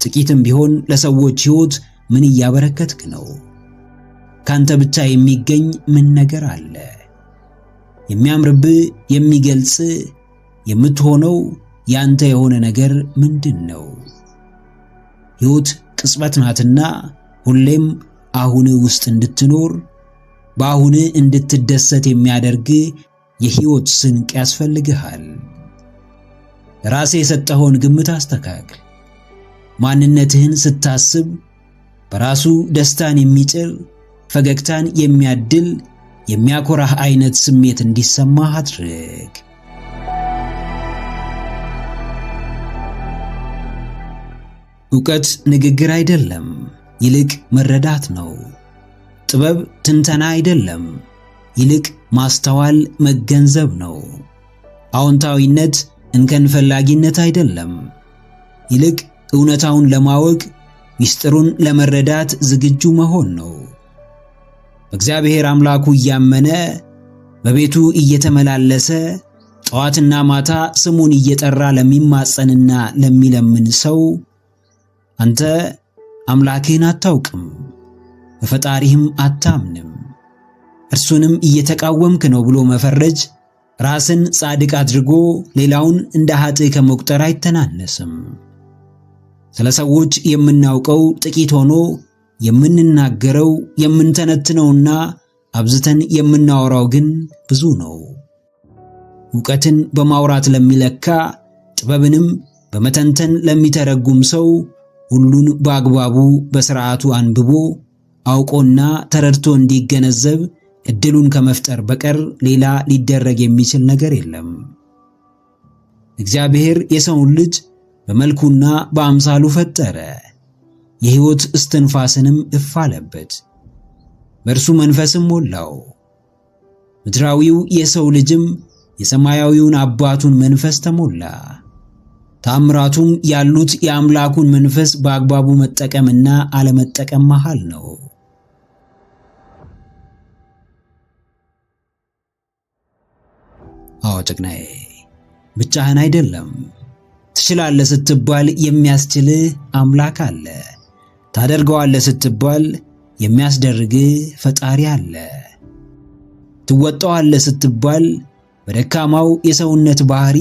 ጥቂትም ቢሆን ለሰዎች ህይወት ምን እያበረከትክ ነው? ካንተ ብቻ የሚገኝ ምን ነገር አለ? የሚያምርብህ የሚገልጽ የምትሆነው ያንተ የሆነ ነገር ምንድነው? ህይወት ቅጽበት ናትና ሁሌም አሁን ውስጥ እንድትኖር በአሁን እንድትደሰት የሚያደርግ የህይወት ስንቅ ያስፈልግሃል። ራሴ የሰጠኸውን ግምት አስተካክል። ማንነትህን ስታስብ በራሱ ደስታን የሚጭር ፈገግታን የሚያድል የሚያኮራህ አይነት ስሜት እንዲሰማህ አድርግ። ዕውቀት ንግግር አይደለም፣ ይልቅ መረዳት ነው። ጥበብ ትንተና አይደለም፣ ይልቅ ማስተዋል መገንዘብ ነው። አዎንታዊነት እንከን ፈላጊነት አይደለም፣ ይልቅ እውነታውን ለማወቅ ሚስጥሩን ለመረዳት ዝግጁ መሆን ነው። በእግዚአብሔር አምላኩ እያመነ በቤቱ እየተመላለሰ ጠዋትና ማታ ስሙን እየጠራ ለሚማጸንና ለሚለምን ሰው አንተ አምላክህን አታውቅም፣ በፈጣሪህም አታምንም፣ እርሱንም እየተቃወምክ ነው ብሎ መፈረጅ ራስን ጻድቅ አድርጎ ሌላውን እንደ ኃጥእ ከመቁጠር አይተናነስም። ስለ ሰዎች የምናውቀው ጥቂት ሆኖ የምንናገረው የምንተነትነውና አብዝተን የምናወራው ግን ብዙ ነው። ዕውቀትን በማውራት ለሚለካ ጥበብንም በመተንተን ለሚተረጉም ሰው ሁሉን በአግባቡ በሥርዓቱ አንብቦ አውቆና ተረድቶ እንዲገነዘብ እድሉን ከመፍጠር በቀር ሌላ ሊደረግ የሚችል ነገር የለም። እግዚአብሔር የሰውን ልጅ በመልኩና በአምሳሉ ፈጠረ፣ የሕይወት እስትንፋስንም እፍ አለበት፣ በእርሱ መንፈስም ሞላው። ምድራዊው የሰው ልጅም የሰማያዊውን አባቱን መንፈስ ተሞላ። ተአምራቱም ያሉት የአምላኩን መንፈስ በአግባቡ መጠቀምና አለመጠቀም መሃል ነው። አዎ ጀግናዬ፣ ብቻህን አይደለም። ትችላለህ ስትባል የሚያስችልህ አምላክ አለ። ታደርገዋለህ ስትባል የሚያስደርግህ ፈጣሪ አለ። ትወጣዋለህ ስትባል በደካማው የሰውነት ባህሪ፣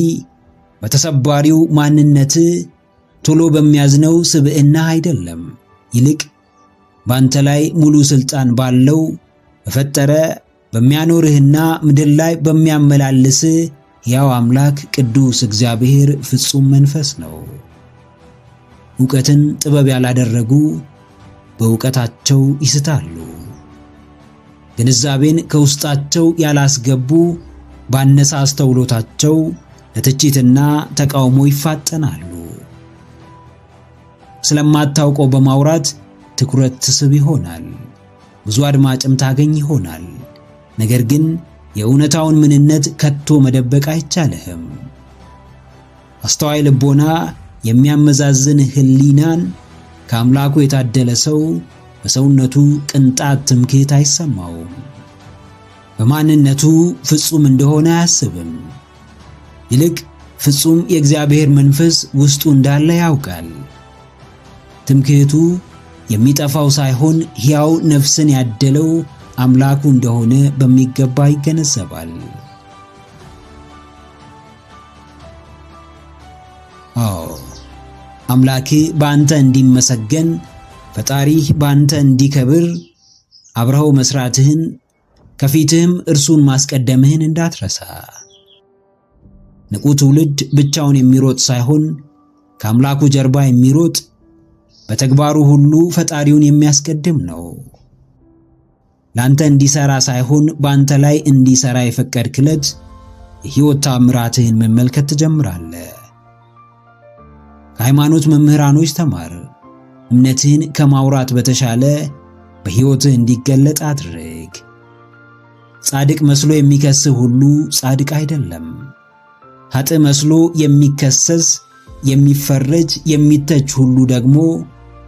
በተሰባሪው ማንነት፣ ቶሎ በሚያዝነው ስብዕና አይደለም፣ ይልቅ ባንተ ላይ ሙሉ ስልጣን ባለው በፈጠረ በሚያኖርህና ምድር ላይ በሚያመላልስህ ያው አምላክ ቅዱስ እግዚአብሔር ፍጹም መንፈስ ነው። ዕውቀትን ጥበብ ያላደረጉ በዕውቀታቸው ይስታሉ። ግንዛቤን ከውስጣቸው ያላስገቡ ባነሰ አስተውሎታቸው ለትችትና ተቃውሞ ይፋጠናሉ። ስለማታውቀው በማውራት ትኩረት ትስብ ይሆናል፣ ብዙ አድማጭም ታገኝ ይሆናል። ነገር ግን የእውነታውን ምንነት ከቶ መደበቅ አይቻልህም። አስተዋይ ልቦና የሚያመዛዝን ህሊናን ከአምላኩ የታደለ ሰው በሰውነቱ ቅንጣት ትምክህት አይሰማውም። በማንነቱ ፍጹም እንደሆነ አያስብም። ይልቅ ፍጹም የእግዚአብሔር መንፈስ ውስጡ እንዳለ ያውቃል። ትምክህቱ የሚጠፋው ሳይሆን ሕያው ነፍስን ያደለው አምላኩ እንደሆነ በሚገባ ይገነዘባል። አዎ አምላክህ በአንተ እንዲመሰገን፣ ፈጣሪህ በአንተ እንዲከብር አብረኸው መስራትህን ከፊትህም እርሱን ማስቀደምህን እንዳትረሳ። ንቁ ትውልድ ብቻውን የሚሮጥ ሳይሆን ከአምላኩ ጀርባ የሚሮጥ በተግባሩ ሁሉ ፈጣሪውን የሚያስቀድም ነው። ላንተ እንዲሰራ ሳይሆን ባንተ ላይ እንዲሰራ የፈቀድክለት የሕይወት ተአምራትህን መመልከት ትጀምራለህ። ከሃይማኖት መምህራኖች ተማር። እምነትህን ከማውራት በተሻለ በሕይወትህ እንዲገለጥ አድርግ። ጻድቅ መስሎ የሚከስህ ሁሉ ጻድቅ አይደለም። ኃጥእ መስሎ የሚከሰስ የሚፈረጅ የሚተች ሁሉ ደግሞ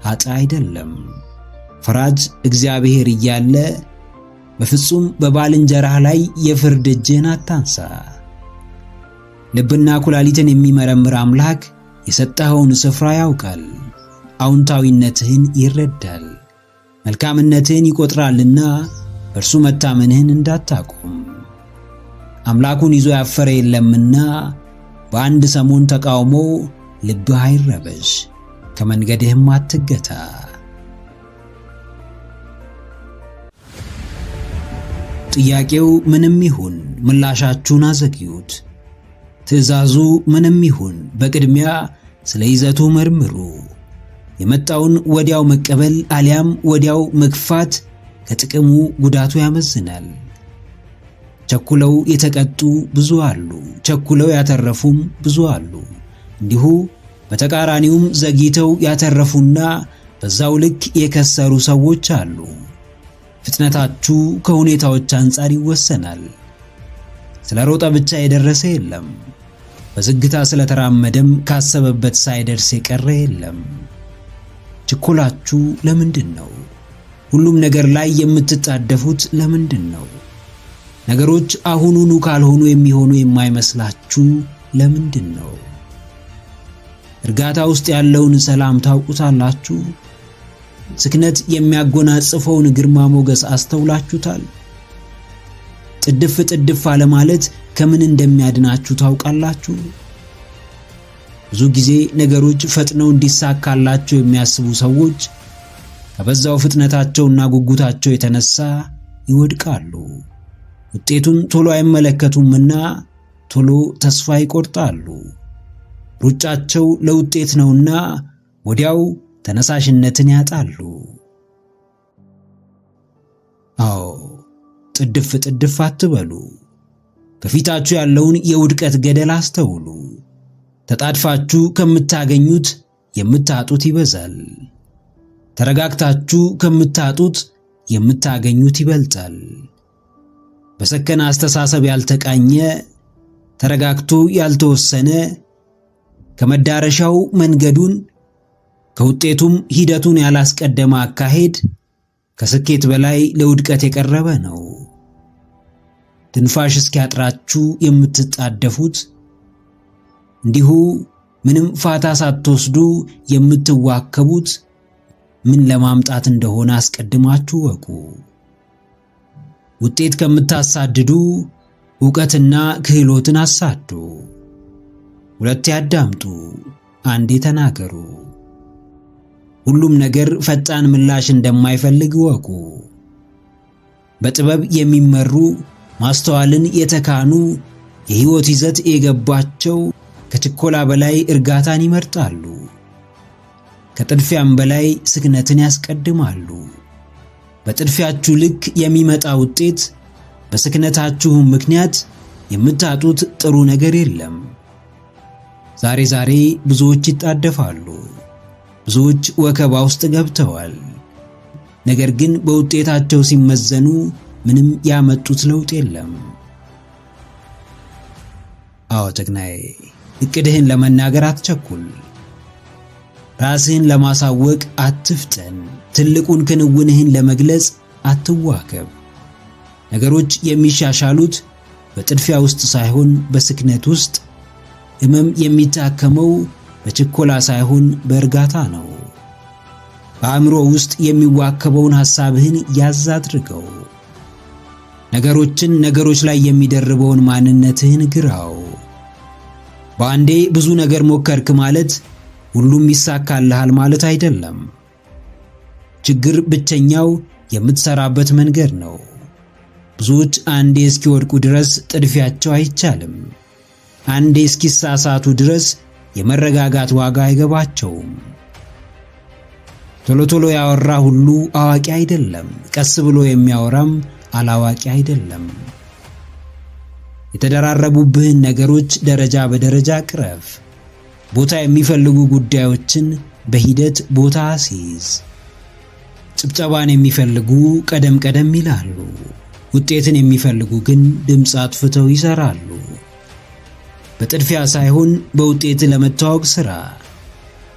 ኃጥእ አይደለም። ፈራጅ እግዚአብሔር እያለ በፍጹም በባልንጀራህ ላይ የፍርድ እጅህን አታንሳ። ልብና ኩላሊትን የሚመረምር አምላክ የሰጠኸውን ስፍራ ያውቃል፣ አዎንታዊነትህን ይረዳል፣ መልካምነትህን ይቆጥራልና በእርሱ መታመንህን እንዳታቆም። አምላኩን ይዞ ያፈረ የለምና በአንድ ሰሞን ተቃውሞ ልብህ አይረበሽ፣ ከመንገድህም አትገታ። ጥያቄው ምንም ይሁን ምላሻችሁን አዘግዩት። ትዕዛዙ ምንም ይሁን በቅድሚያ ስለ ይዘቱ መርምሩ። የመጣውን ወዲያው መቀበል አሊያም ወዲያው መግፋት ከጥቅሙ ጉዳቱ ያመዝናል። ቸኩለው የተቀጡ ብዙ አሉ፣ ቸኩለው ያተረፉም ብዙ አሉ። እንዲሁ በተቃራኒውም ዘግይተው ያተረፉና በዛው ልክ የከሰሩ ሰዎች አሉ። ፍጥነታችሁ ከሁኔታዎች አንጻር ይወሰናል። ስለ ሮጠ ብቻ የደረሰ የለም። በዝግታ ስለተራመደም ካሰበበት ሳይደርስ የቀረ የለም። ችኮላችሁ ለምንድን ነው? ሁሉም ነገር ላይ የምትጣደፉት ለምንድን ነው? ነገሮች አሁኑኑ ካልሆኑ የሚሆኑ የማይመስላችሁ ለምንድን ነው? እርጋታ ውስጥ ያለውን ሰላም ታውቁታላችሁ? ስክነት የሚያጎናጽፈውን ግርማ ሞገስ አስተውላችሁታል? ጥድፍ ጥድፍ አለ ማለት ከምን እንደሚያድናችሁ ታውቃላችሁ? ብዙ ጊዜ ነገሮች ፈጥነው እንዲሳካላቸው የሚያስቡ ሰዎች ከበዛው ፍጥነታቸውና ጉጉታቸው የተነሳ ይወድቃሉ። ውጤቱን ቶሎ አይመለከቱምና ቶሎ ተስፋ ይቆርጣሉ። ሩጫቸው ለውጤት ነውና ወዲያው ተነሳሽነትን ያጣሉ። አዎ፣ ጥድፍ ጥድፍ አትበሉ። ከፊታችሁ ያለውን የውድቀት ገደል አስተውሉ። ተጣድፋችሁ ከምታገኙት የምታጡት ይበዛል። ተረጋግታችሁ ከምታጡት የምታገኙት ይበልጣል። በሰከነ አስተሳሰብ ያልተቃኘ፣ ተረጋግቶ ያልተወሰነ፣ ከመዳረሻው መንገዱን ከውጤቱም ሂደቱን ያላስቀደመ አካሄድ ከስኬት በላይ ለውድቀት የቀረበ ነው። ትንፋሽ እስኪያጥራችሁ የምትጣደፉት፣ እንዲሁ ምንም ፋታ ሳትወስዱ የምትዋከቡት ምን ለማምጣት እንደሆነ አስቀድማችሁ ወቁ። ውጤት ከምታሳድዱ ዕውቀትና ክህሎትን አሳዱ። ሁለቴ አዳምጡ፣ አንዴ ተናገሩ። ሁሉም ነገር ፈጣን ምላሽ እንደማይፈልግ ወቁ። በጥበብ የሚመሩ ማስተዋልን የተካኑ የሕይወት ይዘት የገባቸው ከችኮላ በላይ እርጋታን ይመርጣሉ። ከጥድፊያም በላይ ስክነትን ያስቀድማሉ። በጥድፊያችሁ ልክ የሚመጣ ውጤት፣ በስክነታችሁ ምክንያት የምታጡት ጥሩ ነገር የለም። ዛሬ ዛሬ ብዙዎች ይጣደፋሉ። ብዙዎች ወከባ ውስጥ ገብተዋል። ነገር ግን በውጤታቸው ሲመዘኑ ምንም ያመጡት ለውጥ የለም። አዎ ጀግናዬ፣ እቅድህን ለመናገር አትቸኩል። ራስህን ለማሳወቅ አትፍጠን። ትልቁን ክንውንህን ለመግለጽ አትዋከብ። ነገሮች የሚሻሻሉት በጥድፊያ ውስጥ ሳይሆን በስክነት ውስጥ፣ ሕመም የሚታከመው በችኮላ ሳይሆን በእርጋታ ነው። በአእምሮ ውስጥ የሚዋከበውን ሐሳብህን ያዝ አድርገው። ነገሮች ላይ የሚደርበውን ማንነትህን ግራው። በአንዴ ብዙ ነገር ሞከርክ ማለት ሁሉም ይሳካልሃል ማለት አይደለም። ችግር ብቸኛው የምትሰራበት መንገድ ነው። ብዙዎች አንዴ እስኪወድቁ ድረስ ጥድፊያቸው አይቻልም። አንዴ እስኪሳሳቱ ድረስ የመረጋጋት ዋጋ አይገባቸውም። ቶሎ ቶሎ ያወራ ሁሉ አዋቂ አይደለም። ቀስ ብሎ የሚያወራም አላዋቂ አይደለም። የተደራረቡብህን ነገሮች ደረጃ በደረጃ ቅረፍ። ቦታ የሚፈልጉ ጉዳዮችን በሂደት ቦታ አስይዝ። ጭብጨባን የሚፈልጉ ቀደም ቀደም ይላሉ። ውጤትን የሚፈልጉ ግን ድምፅ አጥፍተው ይሰራሉ። በጥድፊያ ሳይሆን በውጤት ለመታወቅ ስራ፣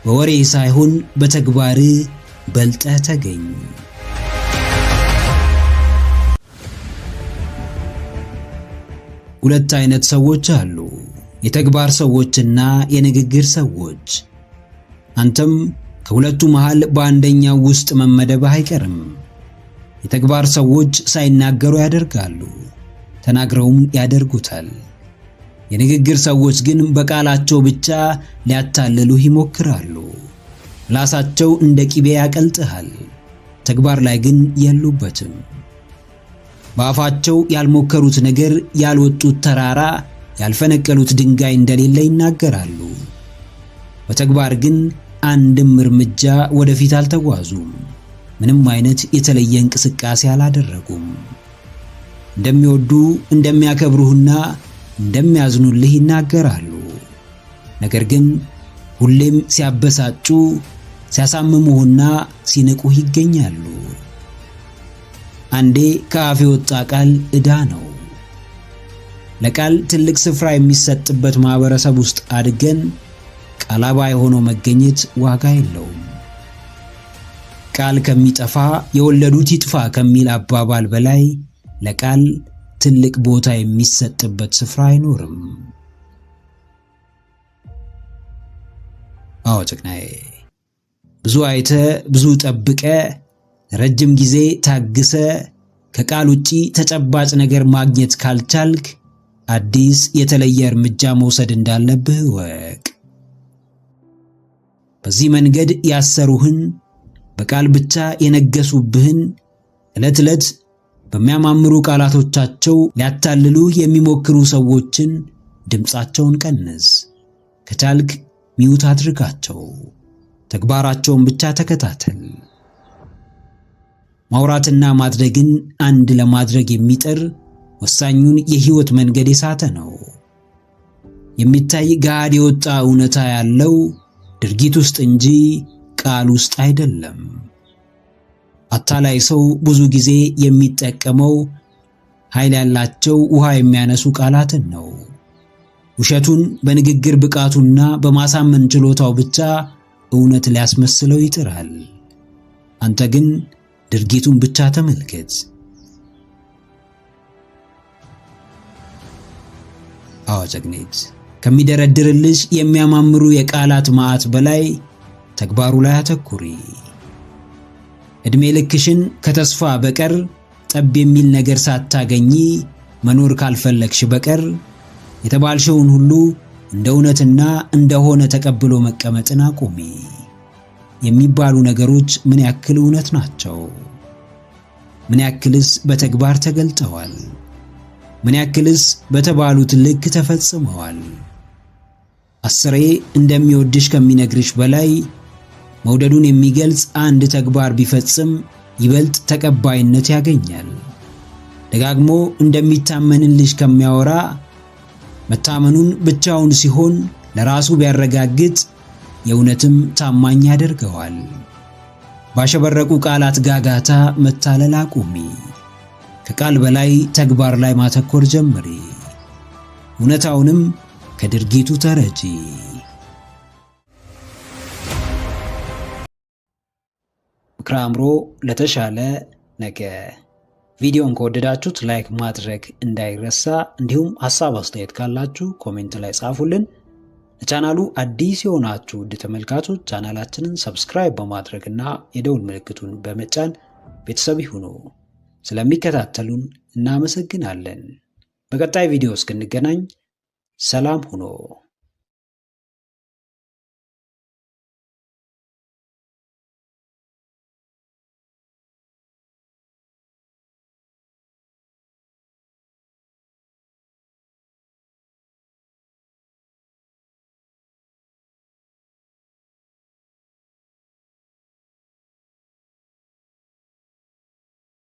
በወሬ ሳይሆን በተግባር በልጠህ ተገኝ። ሁለት አይነት ሰዎች አሉ፣ የተግባር ሰዎችና የንግግር ሰዎች። አንተም ከሁለቱ መሃል በአንደኛው ውስጥ መመደብህ አይቀርም። የተግባር ሰዎች ሳይናገሩ ያደርጋሉ፣ ተናግረውም ያደርጉታል። የንግግር ሰዎች ግን በቃላቸው ብቻ ሊያታልሉህ ይሞክራሉ። ምላሳቸው እንደ ቂቤ ያቀልጥሃል፣ ተግባር ላይ ግን የሉበትም። በአፋቸው ያልሞከሩት ነገር፣ ያልወጡት ተራራ፣ ያልፈነቀሉት ድንጋይ እንደሌለ ይናገራሉ። በተግባር ግን አንድም እርምጃ ወደፊት አልተጓዙም። ምንም አይነት የተለየ እንቅስቃሴ አላደረጉም። እንደሚወዱ እንደሚያከብሩህና እንደሚያዝኑልህ ይናገራሉ። ነገር ግን ሁሌም ሲያበሳጩ፣ ሲያሳምሙህና ሲንቁህ ይገኛሉ። አንዴ ከአፍ የወጣ ቃል ዕዳ ነው። ለቃል ትልቅ ስፍራ የሚሰጥበት ማህበረሰብ ውስጥ አድገን ቃላባይ ሆኖ መገኘት ዋጋ የለውም። ቃል ከሚጠፋ የወለዱት ይጥፋ ከሚል አባባል በላይ ለቃል ትልቅ ቦታ የሚሰጥበት ስፍራ አይኖርም። አዎ ጭቅናዬ፣ ብዙ አይተ ብዙ ጠብቀ ረጅም ጊዜ ታግሰ ከቃል ውጪ ተጨባጭ ነገር ማግኘት ካልቻልክ አዲስ የተለየ እርምጃ መውሰድ እንዳለብህ ወቅ። በዚህ መንገድ ያሰሩህን፣ በቃል ብቻ የነገሱብህን፣ ዕለት ዕለት በሚያማምሩ ቃላቶቻቸው ሊያታልሉህ የሚሞክሩ ሰዎችን ድምፃቸውን ቀንስ። ከቻልክ ሚውት አድርጋቸው። ተግባራቸውን ብቻ ተከታተል። ማውራትና ማድረግን አንድ ለማድረግ የሚጥር ወሳኙን የህይወት መንገድ የሳተ ነው። የሚታይ ገሃድ የወጣ እውነታ ያለው ድርጊት ውስጥ እንጂ ቃል ውስጥ አይደለም። አታላይ ሰው ብዙ ጊዜ የሚጠቀመው ኃይል ያላቸው ውሃ የሚያነሱ ቃላትን ነው። ውሸቱን በንግግር ብቃቱና በማሳመን ችሎታው ብቻ እውነት ሊያስመስለው ይጥራል። አንተ ግን ድርጊቱን ብቻ ተመልከት። አዎ ጀግኔት፣ ከሚደረድርልሽ የሚያማምሩ የቃላት ማዕት በላይ ተግባሩ ላይ አተኩሪ። እድሜ ልክሽን ከተስፋ በቀር ጠብ የሚል ነገር ሳታገኚ መኖር ካልፈለግሽ በቀር የተባልሽውን ሁሉ እንደ እውነትና እንደሆነ ተቀብሎ መቀመጥን አቁሚ። የሚባሉ ነገሮች ምን ያክል እውነት ናቸው? ምን ያክልስ በተግባር ተገልጠዋል? ምን ያክልስ በተባሉት ልክ ተፈጽመዋል? አስሬ እንደሚወድሽ ከሚነግርሽ በላይ መውደዱን የሚገልጽ አንድ ተግባር ቢፈጽም ይበልጥ ተቀባይነት ያገኛል። ደጋግሞ እንደሚታመንልሽ ከሚያወራ መታመኑን ብቻውን ሲሆን ለራሱ ቢያረጋግጥ የእውነትም ታማኝ ያደርገዋል። ባሸበረቁ ቃላት ጋጋታ መታለል አቁሚ። ከቃል በላይ ተግባር ላይ ማተኮር ጀምሪ። እውነታውንም ከድርጊቱ ተረጂ። ምክረ አእምሮ ለተሻለ ነገ። ቪዲዮን ከወደዳችሁት ላይክ ማድረግ እንዳይረሳ፣ እንዲሁም ሐሳብ አስተያየት ካላችሁ ኮሜንት ላይ ጻፉልን። ለቻናሉ አዲስ የሆናችሁ ውድ ተመልካቾች ቻናላችንን ሰብስክራይብ በማድረግና የደውል ምልክቱን በመጫን ቤተሰብ ይሁኑ። ስለሚከታተሉን እናመሰግናለን። በቀጣይ ቪዲዮ እስክንገናኝ ሰላም ሁኑ።